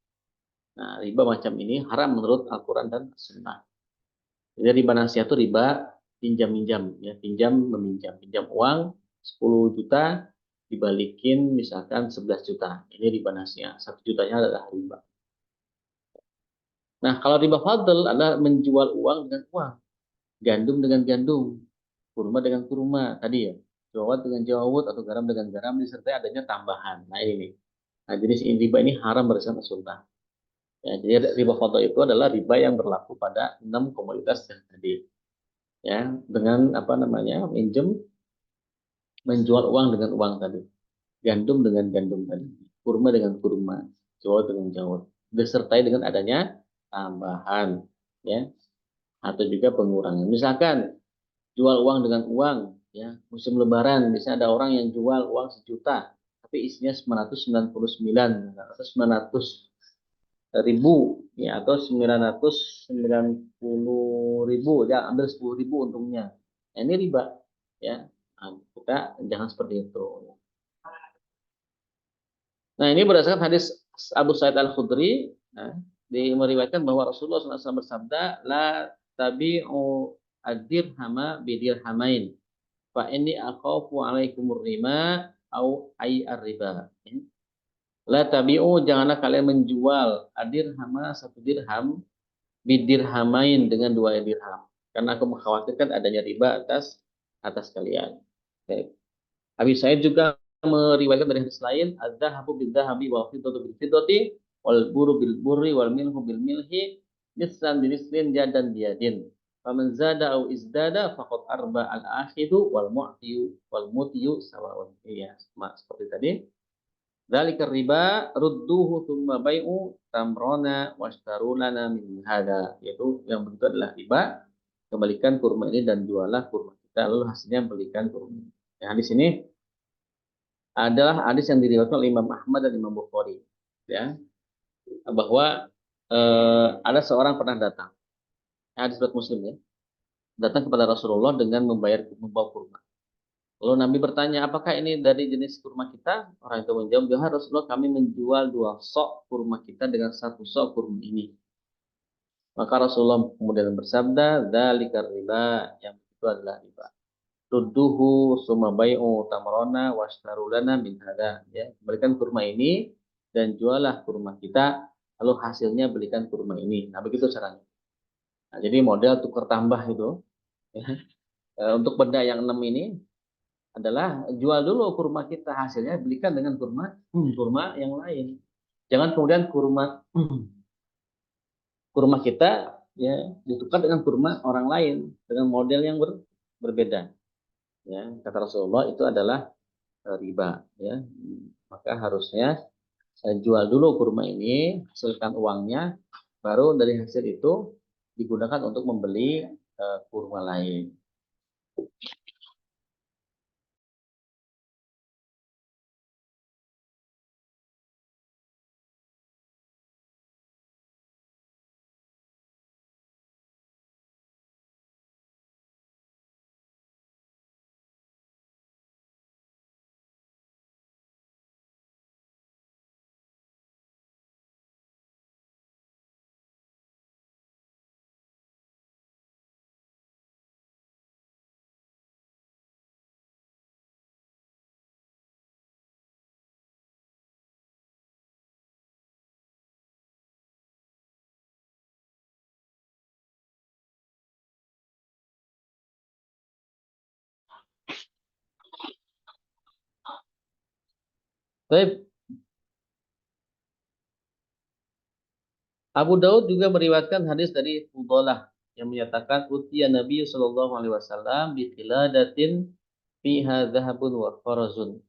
Nah, riba macam ini haram menurut Al-Quran dan Sunnah. Jadi riba nasiah itu riba pinjam minjam, ya, pinjam meminjam, pinjam uang 10 juta dibalikin misalkan 11 juta. Ini riba nasiah. 1 jutanya adalah riba. Nah, kalau riba fadl adalah menjual uang dengan uang, gandum dengan gandum, kurma dengan kurma tadi, ya. Jawat dengan jawat atau garam dengan garam disertai adanya tambahan. Nah, ini nih. Nah, jenis riba ini haram berdasarkan Sunnah. Ya, jadi riba fadl itu adalah riba yang berlaku pada 6 komoditas yang tadi. Ya, dengan apa namanya, menjual uang dengan uang tadi, gandum dengan gandum tadi, kurma dengan kurma, jawat dengan jawat, disertai dengan adanya tambahan, ya, atau juga pengurangan. Misalkan jual uang dengan uang, ya, musim lebaran misalnya ada orang yang jual uang 1 juta tapi isinya 999 atau 900.000, ya, atau 990.000, ya, ambil 10.000 untungnya. Nah, ini riba, ya. Nah, kita jangan seperti itu. Nah, ini berdasarkan hadis Abu Sa'id Al-Khudri, nah, meriwayatkan bahwa Rasulullah SAW bersabda, la tabi'u ad-dirhama bidirhamain fa inni akhafu alaikumur rima au ar-riba. La tabi'u, janganlah kalian menjual adirhama, 1 dirham, bidirhamain, dengan 2 dirham, karena aku mengkhawatirkan adanya riba atas kalian. Baik. Abi Sa'id juga meriwayatkan dari hadis lain, adzahabu bidzahabi wal fiddatu bil fiddati wal buru bil burri wal milhu bil milhi mislan bi mislin jadan biyadin. Faman zada au izdada faqad arba al akhidu wal mu'tiyu sawa'un. Iya, seperti tadi. Dzalika riba rudduhu tsumma bai'u tamrona washtaru lana min hada. Yaitu yang begitu adalah riba. Kembalikan kurma ini dan jualah kurma kita, lalu hasilnya belikan kurma. Ya, hadis ini adalah hadis yang diriwayatkan oleh Imam Ahmad dan Imam Bukhari. Ya, bahwa ada seorang pernah datang. Hadis riwayat Muslim ya. Datang kepada Rasulullah dengan membawa kurma. Lalu Nabi bertanya, apakah ini dari jenis kurma kita? Orang itu menjawab, ya Rasulullah, kami menjual 2 sok kurma kita dengan 1 sok kurma ini. Maka Rasulullah kemudian bersabda, dzalikar riba, yang itu adalah riba. Rudduhu summa bai'u tamrona washtaru lana min hada. Ya, berikan kurma ini dan jualah kurma kita, lalu hasilnya belikan kurma ini. Nah, begitu caranya. Nah, jadi model tukar tambah itu. Ya. Untuk benda yang 6 ini adalah jual dulu kurma kita, hasilnya belikan dengan kurma yang lain. Jangan kemudian kurma kita ya ditukar dengan kurma orang lain dengan model yang berbeda. Ya, kata Rasulullah itu adalah riba. Ya, maka harusnya jual dulu kurma ini, hasilkan uangnya, baru dari hasil itu digunakan untuk membeli kurma lain. Baik, Abu Daud juga meriwayatkan hadis dari Fudalah yang menyatakan utiya Nabi Shallallahu alaihi wasallam bi qiladatin fiha dhahabun wa farazun.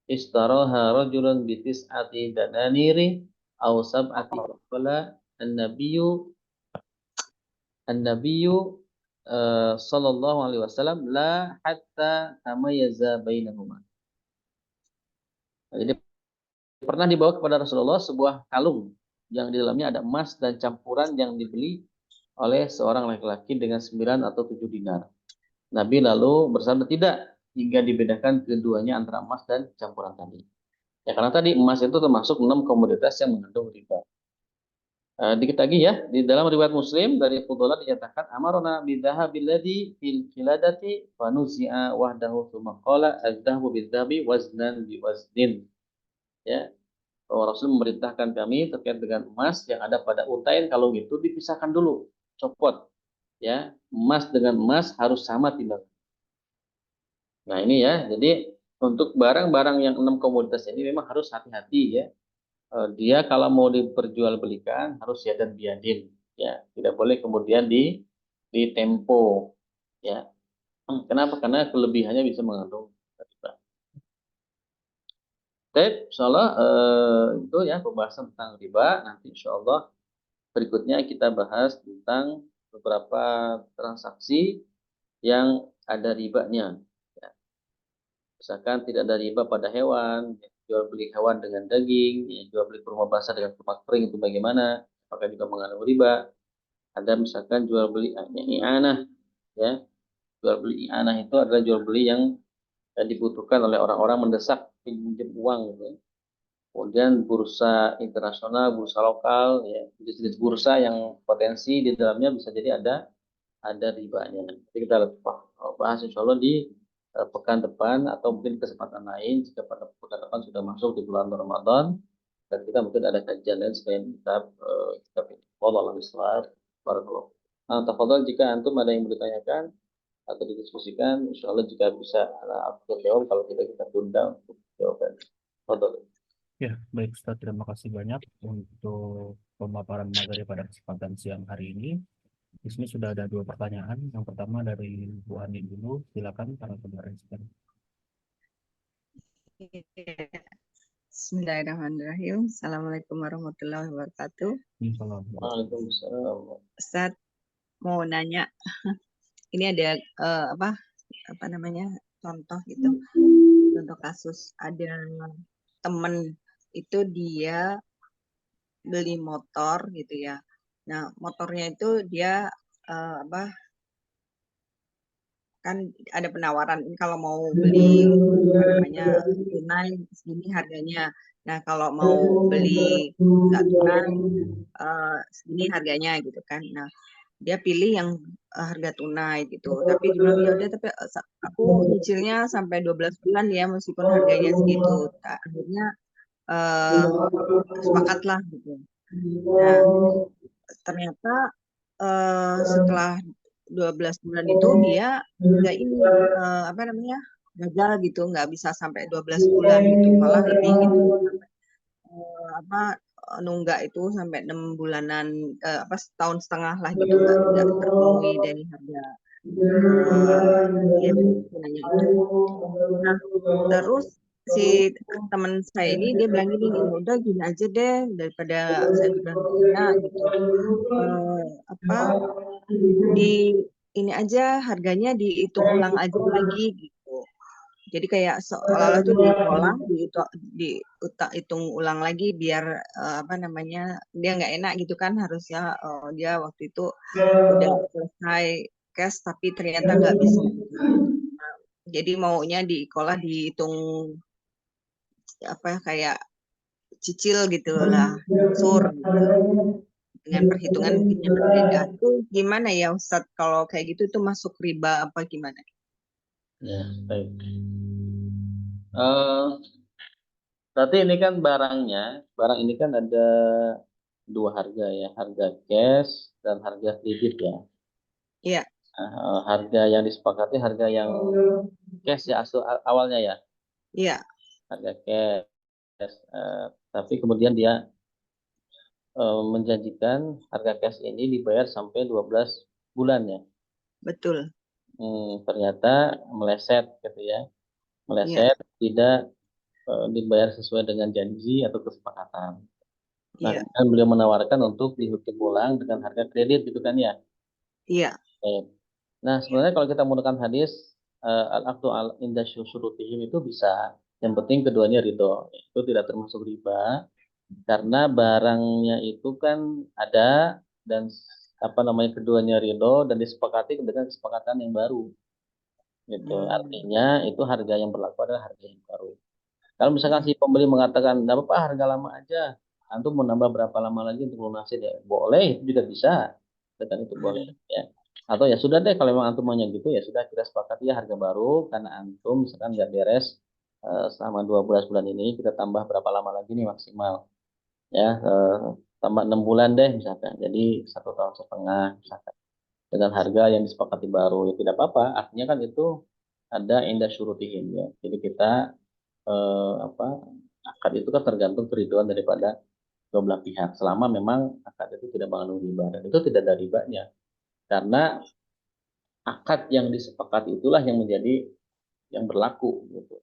Istaraha rajulun bi tis'ati dananiri aw sab'ati qala an-nabiyyu an-nabiyyu sallallahu alaihi wasallam la hatta tamayyaza bainahuma. Jadi pernah dibawa kepada Rasulullah sebuah kalung yang di dalamnya ada emas dan campuran yang dibeli oleh seorang laki-laki dengan 9 atau 7 dinar. Nabi lalu bersabda tidak hingga dibedakan keduanya antara emas dan campuran tadi. Ya karena tadi emas itu termasuk 6 komoditas yang mengandung riba. Dikit lagi ya, di dalam riwayat Muslim dari Fudalah dinyatakan amarona bidzahabil ladzi fil qiladati fa nuzi'a wahdahu tsumma qala adz-dzahabu bidz-dzahabi waznan biwaznin. Ya, bahwa Rasul memerintahkan kami terkait dengan emas yang ada pada untayan kalung itu dipisahkan dulu, copot. Ya, emas dengan emas harus sama timbangan. Nah ini ya, jadi untuk barang-barang yang 6 komoditas ini memang harus hati-hati ya. Dia kalau mau diperjualbelikan harus yadan biadin, ya tidak boleh kemudian di tempo, ya. Kenapa? Karena kelebihannya bisa mengandung riba. Baik, insyaallah itu ya pembahasan tentang riba. Nanti insyaallah berikutnya kita bahas tentang beberapa transaksi yang ada ribanya. Ya. Misalkan tidak ada riba pada hewan, ya, jual beli hewan dengan daging, ya, jual beli kurma basah dengan kurma kering itu bagaimana? Apakah juga mengandung riba? Ada misalkan jual beli i'anah, ya. Jual beli i'anah itu adalah jual beli yang dibutuhkan oleh orang-orang mendesak pinjam uang, gitu ya. Kemudian bursa internasional, bursa lokal, ya, jenis-jenis bursa yang potensi di dalamnya bisa jadi ada ribanya. Jadi kita bahas insya Allah di pekan depan atau mungkin kesempatan lain jika pada pekan depan sudah masuk di bulan Ramadan dan kita mungkin ada kajian lain selain kitab ini. Wallahu a'lam. Barakallahu. Nah, tafadhol jika antum ada yang mau ditanyakan atau didiskusikan, insya Allah jika bisa aku jawab, kalau kita tunda untuk jawaban. Tafadhol. Ya, baik Ustaz, terima kasih banyak untuk pemaparan materi pada kesempatan siang hari ini. Di sini sudah ada 2 pertanyaan. Yang pertama dari Bu Ani dulu, silakan para pendengar sekalian. Bismillahirrahmanirrahim. Assalamualaikum warahmatullahi wabarakatuh. Waalaikumsalam. Ustadz mau nanya, ini ada apa namanya contoh gitu, contoh kasus ada temen itu dia beli motor gitu ya. Nah motornya itu dia apa kan ada penawaran ini kalau mau beli apa namanya tunai segini harganya. Nah kalau mau beli nggak tunai segini harganya gitu kan. Nah dia pilih yang harga tunai gitu. Tapi dia bilang ya udah tapi aku nyicilnya sampai 12 bulan ya meskipun harganya segitu. Nah, akhirnya eh, sepakatlah gitu. Nah ternyata setelah 12 bulan itu dia nggak ini apa namanya gagal gitu, nggak bisa sampai 12 bulan gitu, malah lebih gitu sampai apa nunggak itu sampai 6 bulanan apa setahun setengah lah gitu nggak terpenuhi dari harga dia tunanya itu. Nah terus si teman saya ini dia bilang gini, ya udah gini aja deh daripada saya juga nggak enak gitu. Apa di ini aja harganya dihitung ulang aja lagi gitu. Jadi kayak seolah-olah itu diolah, hitung ulang lagi biar apa namanya dia nggak enak gitu kan harusnya dia waktu itu udah selesai cash tapi ternyata nggak bisa gitu. Jadi maunya diolah dihitung apa kayak cicil gitu lah, sur gitu. Dengan perhitungan mungkin yang berbeda. Itu gimana ya Ustadz kalau kayak gitu itu masuk riba apa gimana? Ya, baik. Eh, Berarti ini kan barang ini kan ada dua harga ya, harga cash dan harga kredit ya. Iya, Harga yang disepakati harga yang cash ya awalnya ya, iya, harga cash. Tapi kemudian dia menjanjikan harga cash ini dibayar sampai 12 bulan ya. betul. Ternyata meleset gitu ya. Iya, Meleset tidak dibayar sesuai dengan janji atau kesepakatan. Nah, iya, kemudian beliau menawarkan untuk dihitung ulang dengan harga kredit gitu kan ya. iya. Baik. Nah, sebenarnya kalau kita menggunakan hadis al-aqdu al inda syurutihim itu bisa. Yang penting keduanya ridho. Itu tidak termasuk riba karena barangnya itu kan ada dan apa namanya keduanya ridho dan disepakati dengan kesepakatan yang baru. Gitu. Hmm, Artinya itu harga yang berlaku adalah harga yang baru. Kalau misalkan si pembeli mengatakan, nggak apa-apa harga lama aja, antum mau nambah berapa lama lagi untuk lunasin ya, boleh itu juga bisa, dan itu boleh hmm, ya. Atau ya sudah deh kalau memang antum maunya gitu ya sudah kita sepakati ya harga baru karena antum misalkan nggak beres selama 12 bulan ini kita tambah berapa lama lagi nih maksimal ya tambah 6 bulan deh misalkan jadi 1 tahun setengah misalkan dengan harga yang disepakati baru ya tidak apa-apa artinya kan itu ada indah syurutihim ya jadi kita apa akad itu kan tergantung keriduan daripada kedua belah pihak selama memang akad itu tidak mengandung riba dan itu tidak ada ribanya karena akad yang disepakati itulah yang menjadi yang berlaku gitu.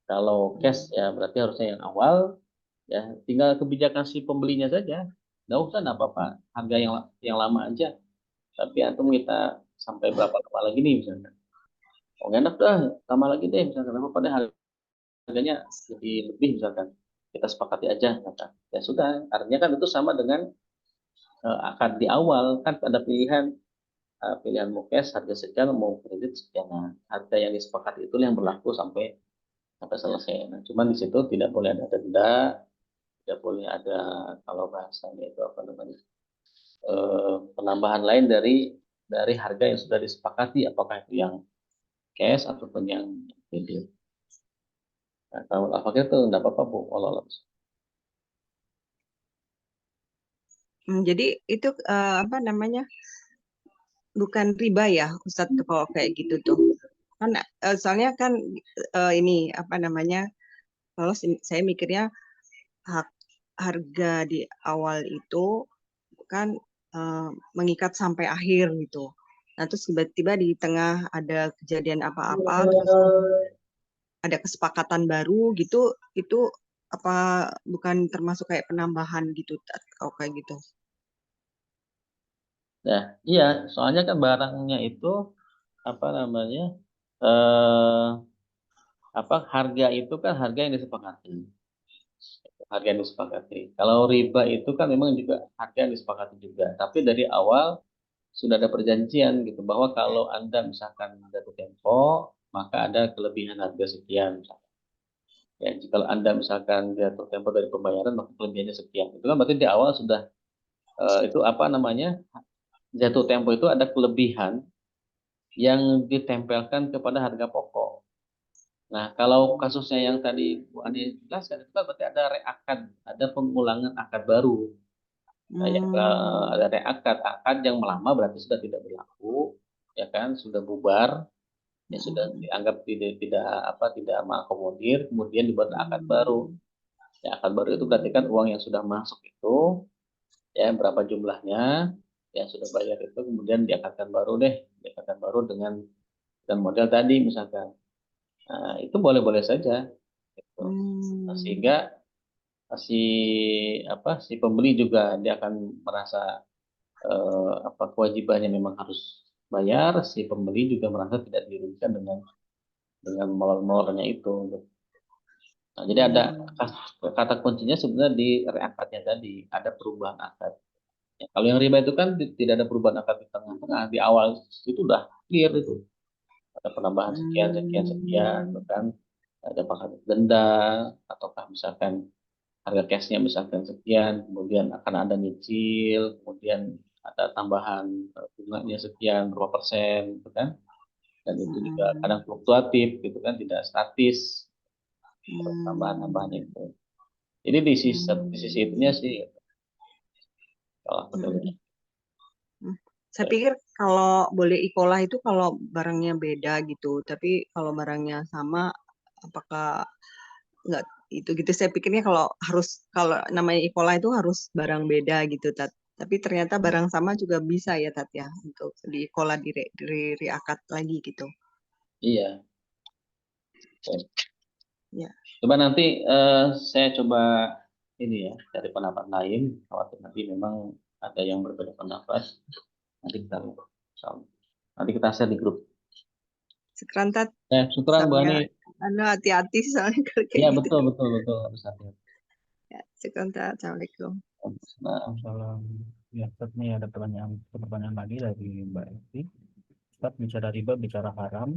Kalau cash ya berarti harusnya yang awal ya tinggal kebijakan si pembelinya saja nggak usah nggak apa-apa harga yang lama aja tapi antum kita sampai berapa lama lagi nih misalnya oh enak dah lama lagi deh misalkan apa pada harganya lebih misalkan kita sepakati aja kata ya sudah artinya kan itu sama dengan akad di awal kan ada pilihan pilihan mau cash harga sekian mau kredit sekian nah, harga yang disepakati itu yang berlaku sampai sampai selesai nah cuman di situ tidak boleh ada denda tidak boleh ada kalau bahasanya itu apa namanya penambahan lain dari harga yang sudah disepakati apakah itu yang cash ataupun yang kredit nah, kalau fakir itu tidak apa-apa bu Allah jadi itu apa namanya bukan riba ya Ustadz tuh kalau kayak gitu tuh kan soalnya kan ini apa namanya kalau saya mikirnya hak harga di awal itu kan mengikat sampai akhir gitu. Nah terus tiba-tiba di tengah ada kejadian apa-apa terus ada kesepakatan baru gitu itu apa bukan termasuk kayak penambahan gitu kalau kayak gitu? Nah, iya, soalnya kan barangnya itu apa namanya? eh harga itu kan harga yang disepakati. Harga yang disepakati. Kalau riba itu kan memang juga harga yang disepakati juga. Tapi dari awal sudah ada perjanjian gitu bahwa kalau Anda misalkan jatuh tempo, maka ada kelebihan harga sekian. Ya, jika Anda misalkan jatuh tempo dari pembayaran, maka kelebihannya sekian. Itu kan berarti di awal sudah itu apa namanya? Jatuh tempo itu ada kelebihan yang ditempelkan kepada harga pokok. Nah, kalau kasusnya yang tadi Bu Ani jelaskan, itu kan berarti ada reakad, ada pengulangan akad baru. Nah, yang ada reakad, akad yang lama berarti sudah tidak berlaku, ya kan, sudah bubar, ya sudah dianggap tidak mengakomodir, kemudian dibuat akad baru. Ya, akad baru itu berarti kan uang yang sudah masuk itu, ya berapa jumlahnya, yang sudah bayar itu kemudian diakadkan baru deh, diakadkan baru dengan model tadi misalkan. Nah, itu boleh-boleh saja. Gitu. Nah, sehingga si pembeli juga dia akan merasa kewajibannya memang harus bayar, si pembeli juga merasa tidak dirugikan dengan molor-molornya itu. Nah, jadi ada kata kuncinya sebenarnya di reakadnya tadi, ada perubahan akad. Ya, kalau yang riba itu kan tidak ada perubahan akad di tengah-tengah, di awal itu udah clear itu. Ada penambahan sekian sekian sekian, bahkan ada pangkat denda ataukah misalkan harga cashnya misalkan sekian, kemudian akan ada nyicil, kemudian ada tambahan bunganya sekian berapa persen, gitu kan? Dan itu juga kadang fluktuatif, gitu kan, tidak statis tambahan-tambahannya itu. Jadi di sisi itunya sih, kalau betul. Saya pikir kalau boleh ikolah itu kalau barangnya beda gitu, tapi kalau barangnya sama, apakah nggak itu gitu? Saya pikirnya kalau namanya ikolah itu harus barang beda gitu, Tat. Tapi ternyata barang sama juga bisa ya, Tat ya, untuk di ikolah di reakat lagi gitu. Iya. Ya. Coba nanti saya coba ini ya dari pendapat lain. Khawatir nanti memang ada yang berbeda pendapat. Nanti kita share di grup. Sekarang Tat, Syukuran Bu Ani. hati-hati soalnya kalau kayak Iya gitu. betul harus hati-hati. Ya, sekarang Tat, Assalamualaikum. Nah, Salam. Ya, Ustaz, nih ada pertanyaan lagi dari Mbak Esti. Ustaz, bicara riba, bicara haram.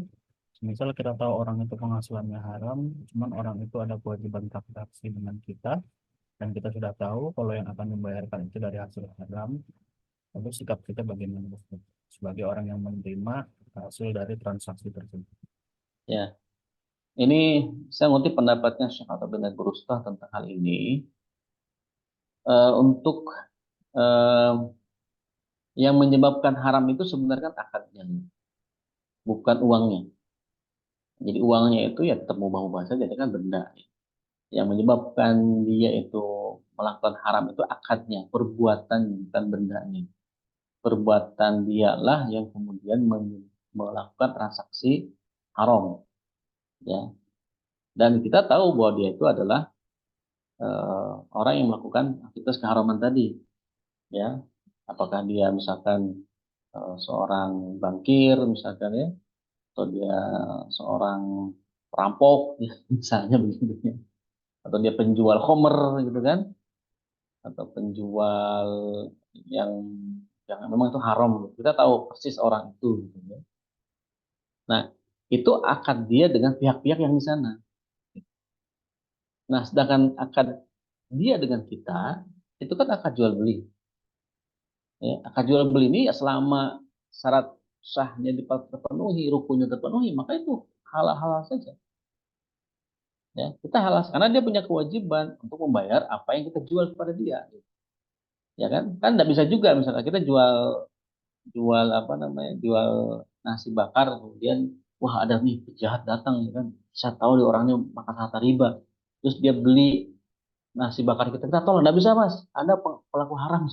Misal kita tahu orang itu penghasilannya haram, cuman orang itu ada kewajiban transaksi dengan kita, dan kita sudah tahu kalau yang akan membayarkan itu dari hasil haram, lalu sikap kita bagaimana Ustaz? Sebagai orang yang menerima hasil dari transaksi tersebut. ya. Ini saya ngutip pendapatnya Syekh Atta bin Burustah tentang hal ini. Untuk yang menyebabkan haram itu sebenarnya kan akadnya, bukan uangnya. Jadi uangnya itu ya tetap mubah-mubah saja, itu kan benda. Yang menyebabkan dia itu melakukan haram itu akadnya, perbuatan bukan bendanya. Perbuatan dialah yang kemudian melakukan transaksi haram, ya. Dan kita tahu bahwa dia itu adalah orang yang melakukan aktivitas keharaman tadi, ya. Apakah dia misalkan seorang bankir misalkan ya, atau dia seorang perampok ya, misalnya begitu ya, atau dia penjual homer gitu kan, atau penjual yang memang itu haram gitu. Kita tahu persis orang itu gitu ya. Nah, itu akad dia dengan pihak-pihak yang di sana. Nah, sedangkan akad dia dengan kita itu kan akad jual beli. Ya, akad jual beli ini ya selama syarat sahnya terpenuhi, rukunnya terpenuhi, maka itu halal-halal saja. Ya, kita halal karena dia punya kewajiban untuk membayar apa yang kita jual kepada dia. Ya kan? Kan tidak bisa juga misalnya kita jual jual apa namanya? Jual nasi bakar kemudian wah ada nih penjahat datang ya kan. Saya tahu dia orangnya makan harta riba. Terus dia beli nasi bakar kita tolong tidak bisa Mas. Anda pelaku haram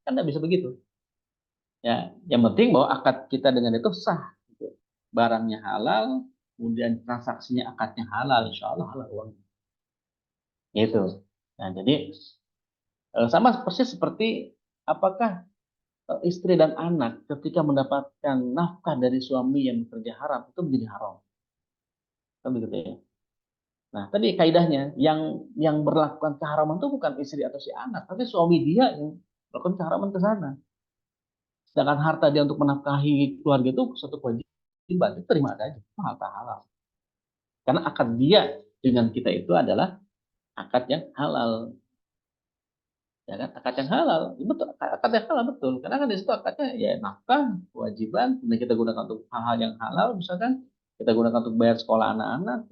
kan tidak bisa begitu. Ya, yang penting bahwa akad kita dengan itu sah. Gitu. Barangnya halal, kemudian transaksinya akadnya halal, insya Allah halal uangnya. Gitu. Nah, jadi sama persis seperti apakah istri dan anak ketika mendapatkan nafkah dari suami yang bekerja haram itu menjadi haram. Kan begitu ya. Nah, tadi kaidahnya yang berlakukan keharaman itu bukan istri atau si anak, tapi suami dia yang melakukan keharaman ke sana. Sedangkan harta dia untuk menafkahi keluarga itu suatu kewajiban, itu terima aja, itu harta halal. Karena akad dia dengan kita itu adalah akad yang halal, ya kan? Akad yang halal, ya betul, akad yang halal betul. Karena kan di situ akadnya ya nafkah, kewajiban, dan kita gunakan untuk hal-hal yang halal, misalkan kita gunakan untuk bayar sekolah anak-anak,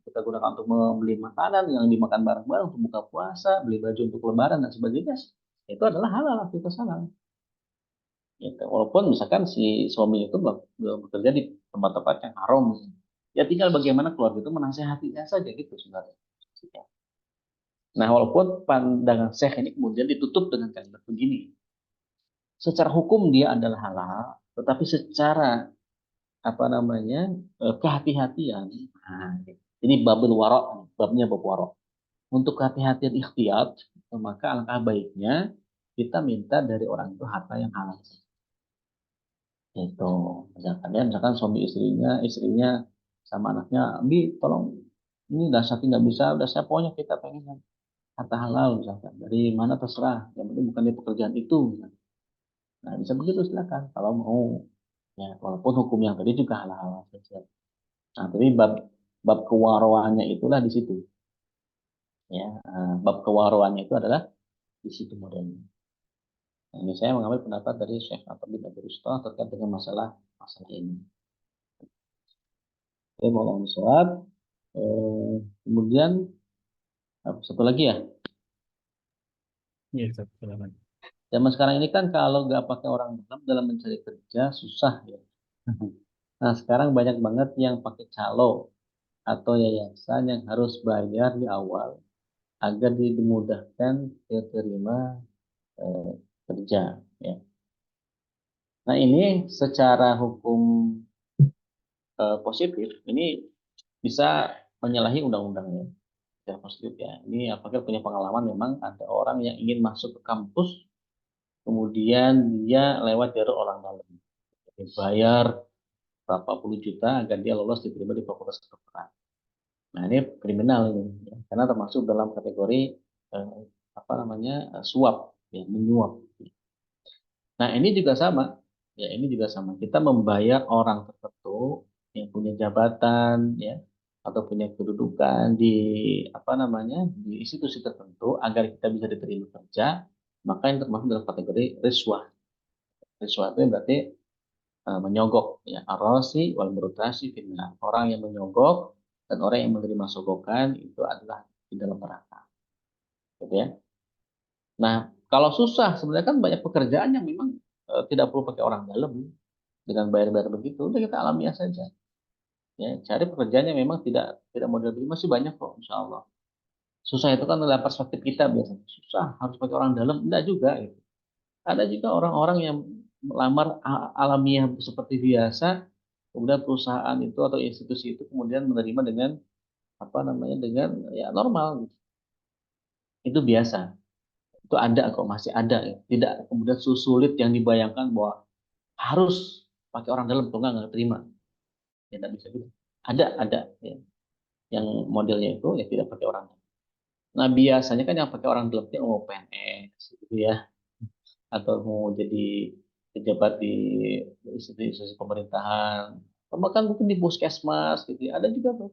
kita gunakan untuk membeli makanan yang dimakan bareng-bareng untuk buka puasa, beli baju untuk lebaran dan sebagainya. Itu adalah halal, aktivitas halal. Gitu. Walaupun misalkan si suami itu belum bekerja di tempat-tempat yang haram, ya tinggal bagaimana keluarga itu menasehatinya saja gitu sebenarnya. Nah, walaupun pandangan Syekh ini kemudian ditutup dengan kalimat begini, secara hukum dia adalah halal, tetapi secara apa namanya kehati-hatian, nah, ini babul warok, babnya bab warok. Untuk kehati-hatian ikhtiyat, maka alangkah baiknya kita minta dari orang itu harta yang halal. Itu misalkan ya, misalkan suami istrinya sama anaknya, Bi tolong ini udah Sapi nggak bisa, udah saya pokoknya kita pengen yang harta halal misalkan dari mana terserah, yang penting bukan di pekerjaan itu misalkan. Nah bisa begitu silakan kalau mau, ya walaupun hukum yang tadi juga halal saja. Nah tapi bab bab kewaroannya itulah di situ, ya bab kewaroannya itu adalah di situ modelnya. Nah, ini saya mengambil pendapat dari Syekh Abu bin Abi Rustah terkait dengan masalah masalah ini. Oke, mau sholat. Kemudian satu lagi ya, Iya, Ustaz, silakan. zaman sekarang ini kan kalau nggak pakai orang dalam mencari kerja susah ya. Nah sekarang banyak banget yang pakai calo atau yayasan yang harus bayar di awal agar dimudahkan diterima eh, kerja. Ya. Nah ini secara hukum positif ini bisa menyalahi undang-undangnya. Secara positif ya. Ini apakah punya pengalaman memang ada orang yang ingin masuk ke kampus kemudian dia lewat jalur orang dalam. Jadi bayar berapa puluh juta agar dia lolos diterima di fakultas kedokteran. Nah ini kriminal ini, ya. Karena termasuk dalam kategori eh, apa namanya suap, ya, menyuap. Nah ini juga sama, ya ini juga sama. Kita membayar orang tertentu yang punya jabatan, ya, atau punya kedudukan di apa namanya di institusi tertentu agar kita bisa diterima kerja, maka yang termasuk dalam kategori riswah. Riswah itu berarti menyogok, ya arrosi wal murtasi finnar, orang yang menyogok dan orang yang menerima sogokan itu adalah di dalam neraka, gitu ya. Nah kalau susah sebenarnya kan banyak pekerjaan yang memang tidak perlu pakai orang dalam, dengan bayar-bayar begitu udah kita alamiah saja, ya cari pekerjaan yang memang tidak modal begini masih banyak kok insya Allah. Susah itu kan dalam perspektif kita biasanya susah harus pakai orang dalam, enggak juga gitu. Ada juga orang-orang yang melamar alamiah seperti biasa, kemudian perusahaan itu atau institusi itu kemudian menerima dengan apa namanya dengan ya normal gitu. Itu biasa, itu ada kok, masih ada ya. Tidak kemudian sulit yang dibayangkan bahwa harus pakai orang dalam atau nggak terima, ya tidak bisa gitu. Ada ya. Yang modelnya itu ya tidak pakai orang dalam. Nah biasanya kan yang pakai orang dalam itu mau PNS gitu ya, atau mau jadi pejabat di institusi pemerintahan, bahkan mungkin di puskesmas gitu ya. Ada juga tuh,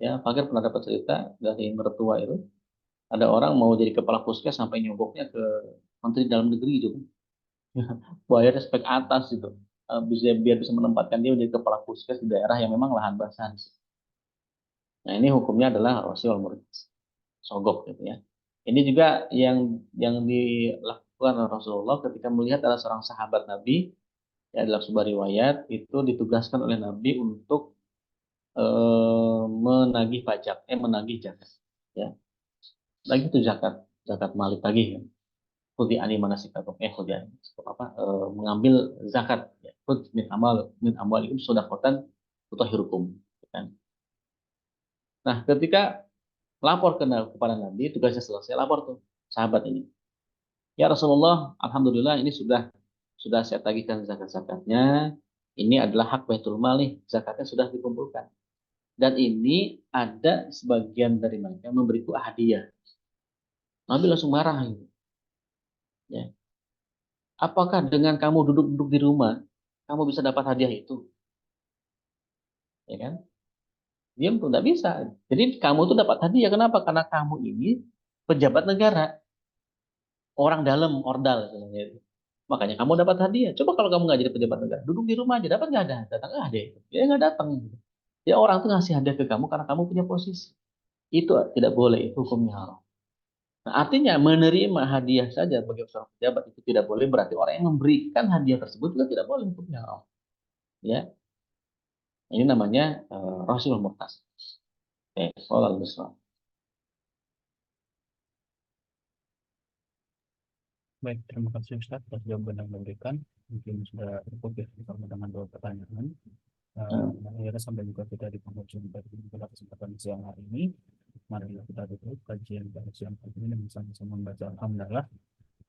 ya Fakir pernah dapat cerita dari mertua itu, ada orang mau jadi kepala puskes sampai nyogoknya ke Menteri Dalam Negeri itu, bayarnya spek atas itu. Bisa biar bisa menempatkan dia menjadi kepala puskes di daerah yang memang lahan basah. Nah ini hukumnya adalah rosi wal murtad, sogok gitu ya. Ini juga yang dilakukan oleh Rasulullah ketika melihat ada seorang sahabat Nabi, ya dalam sebuah riwayat itu ditugaskan oleh Nabi untuk menagih pajak, menagih zakat, ya. Lagi itu zakat, zakat malik tagih, ya. Khudi ani manasikakum, khudi ani, apa? Mengambil zakat, ya. Khud min amal itu sedekatan tutahhirukum, kan. Nah, ketika lapor kepada Nabi, tugasnya selesai, lapor tuh sahabat ini. Ya Rasulullah, alhamdulillah ini sudah saya tagihkan zakat-zakatnya. Ini adalah hak Baitul Mal nih, zakatnya sudah dikumpulkan. Dan ini ada sebagian dari mereka yang memberiku hadiah. Nabi langsung marah gitu. Ya. Apakah dengan kamu duduk-duduk di rumah, kamu bisa dapat hadiah itu? Ya kan? Diam tuh nggak bisa. Jadi kamu tuh dapat hadiah. Kenapa? Karena kamu ini pejabat negara, orang dalam, ordal. Makanya kamu dapat hadiah. Coba kalau kamu nggak jadi pejabat negara, duduk di rumah aja, dapat nggak ada? Datang nggak ada. Ya nggak datang. Ya orang tuh ngasih hadiah ke kamu karena kamu punya posisi. Itu tidak boleh, itu hukumnya haram. Nah, artinya menerima hadiah saja bagi seorang pejabat itu tidak boleh, berarti orang yang memberikan hadiah tersebut juga tidak boleh, hukumnya haram. Ya, ini namanya Rasul Murtas. Wallahu a'lam. Baik, terima kasih Ustaz atas jawaban yang diberikan. Mungkin sudah cukup ya bersama dengan dua pertanyaan. Akhirnya sampai juga kita di penghujung dari kesempatan siang hari ini. Mari kita tutup kajian pada siang hari ini dengan sama-sama membaca Alhamdulillah.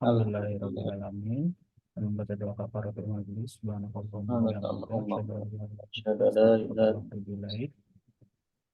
Alhamdulillahirabbil alamin. Dan membaca doa kafaratul majelis. Subhanakallahumma wa bihamdika, asyhadu an la ilaha illa anta, astaghfiruka wa atubu ilaik.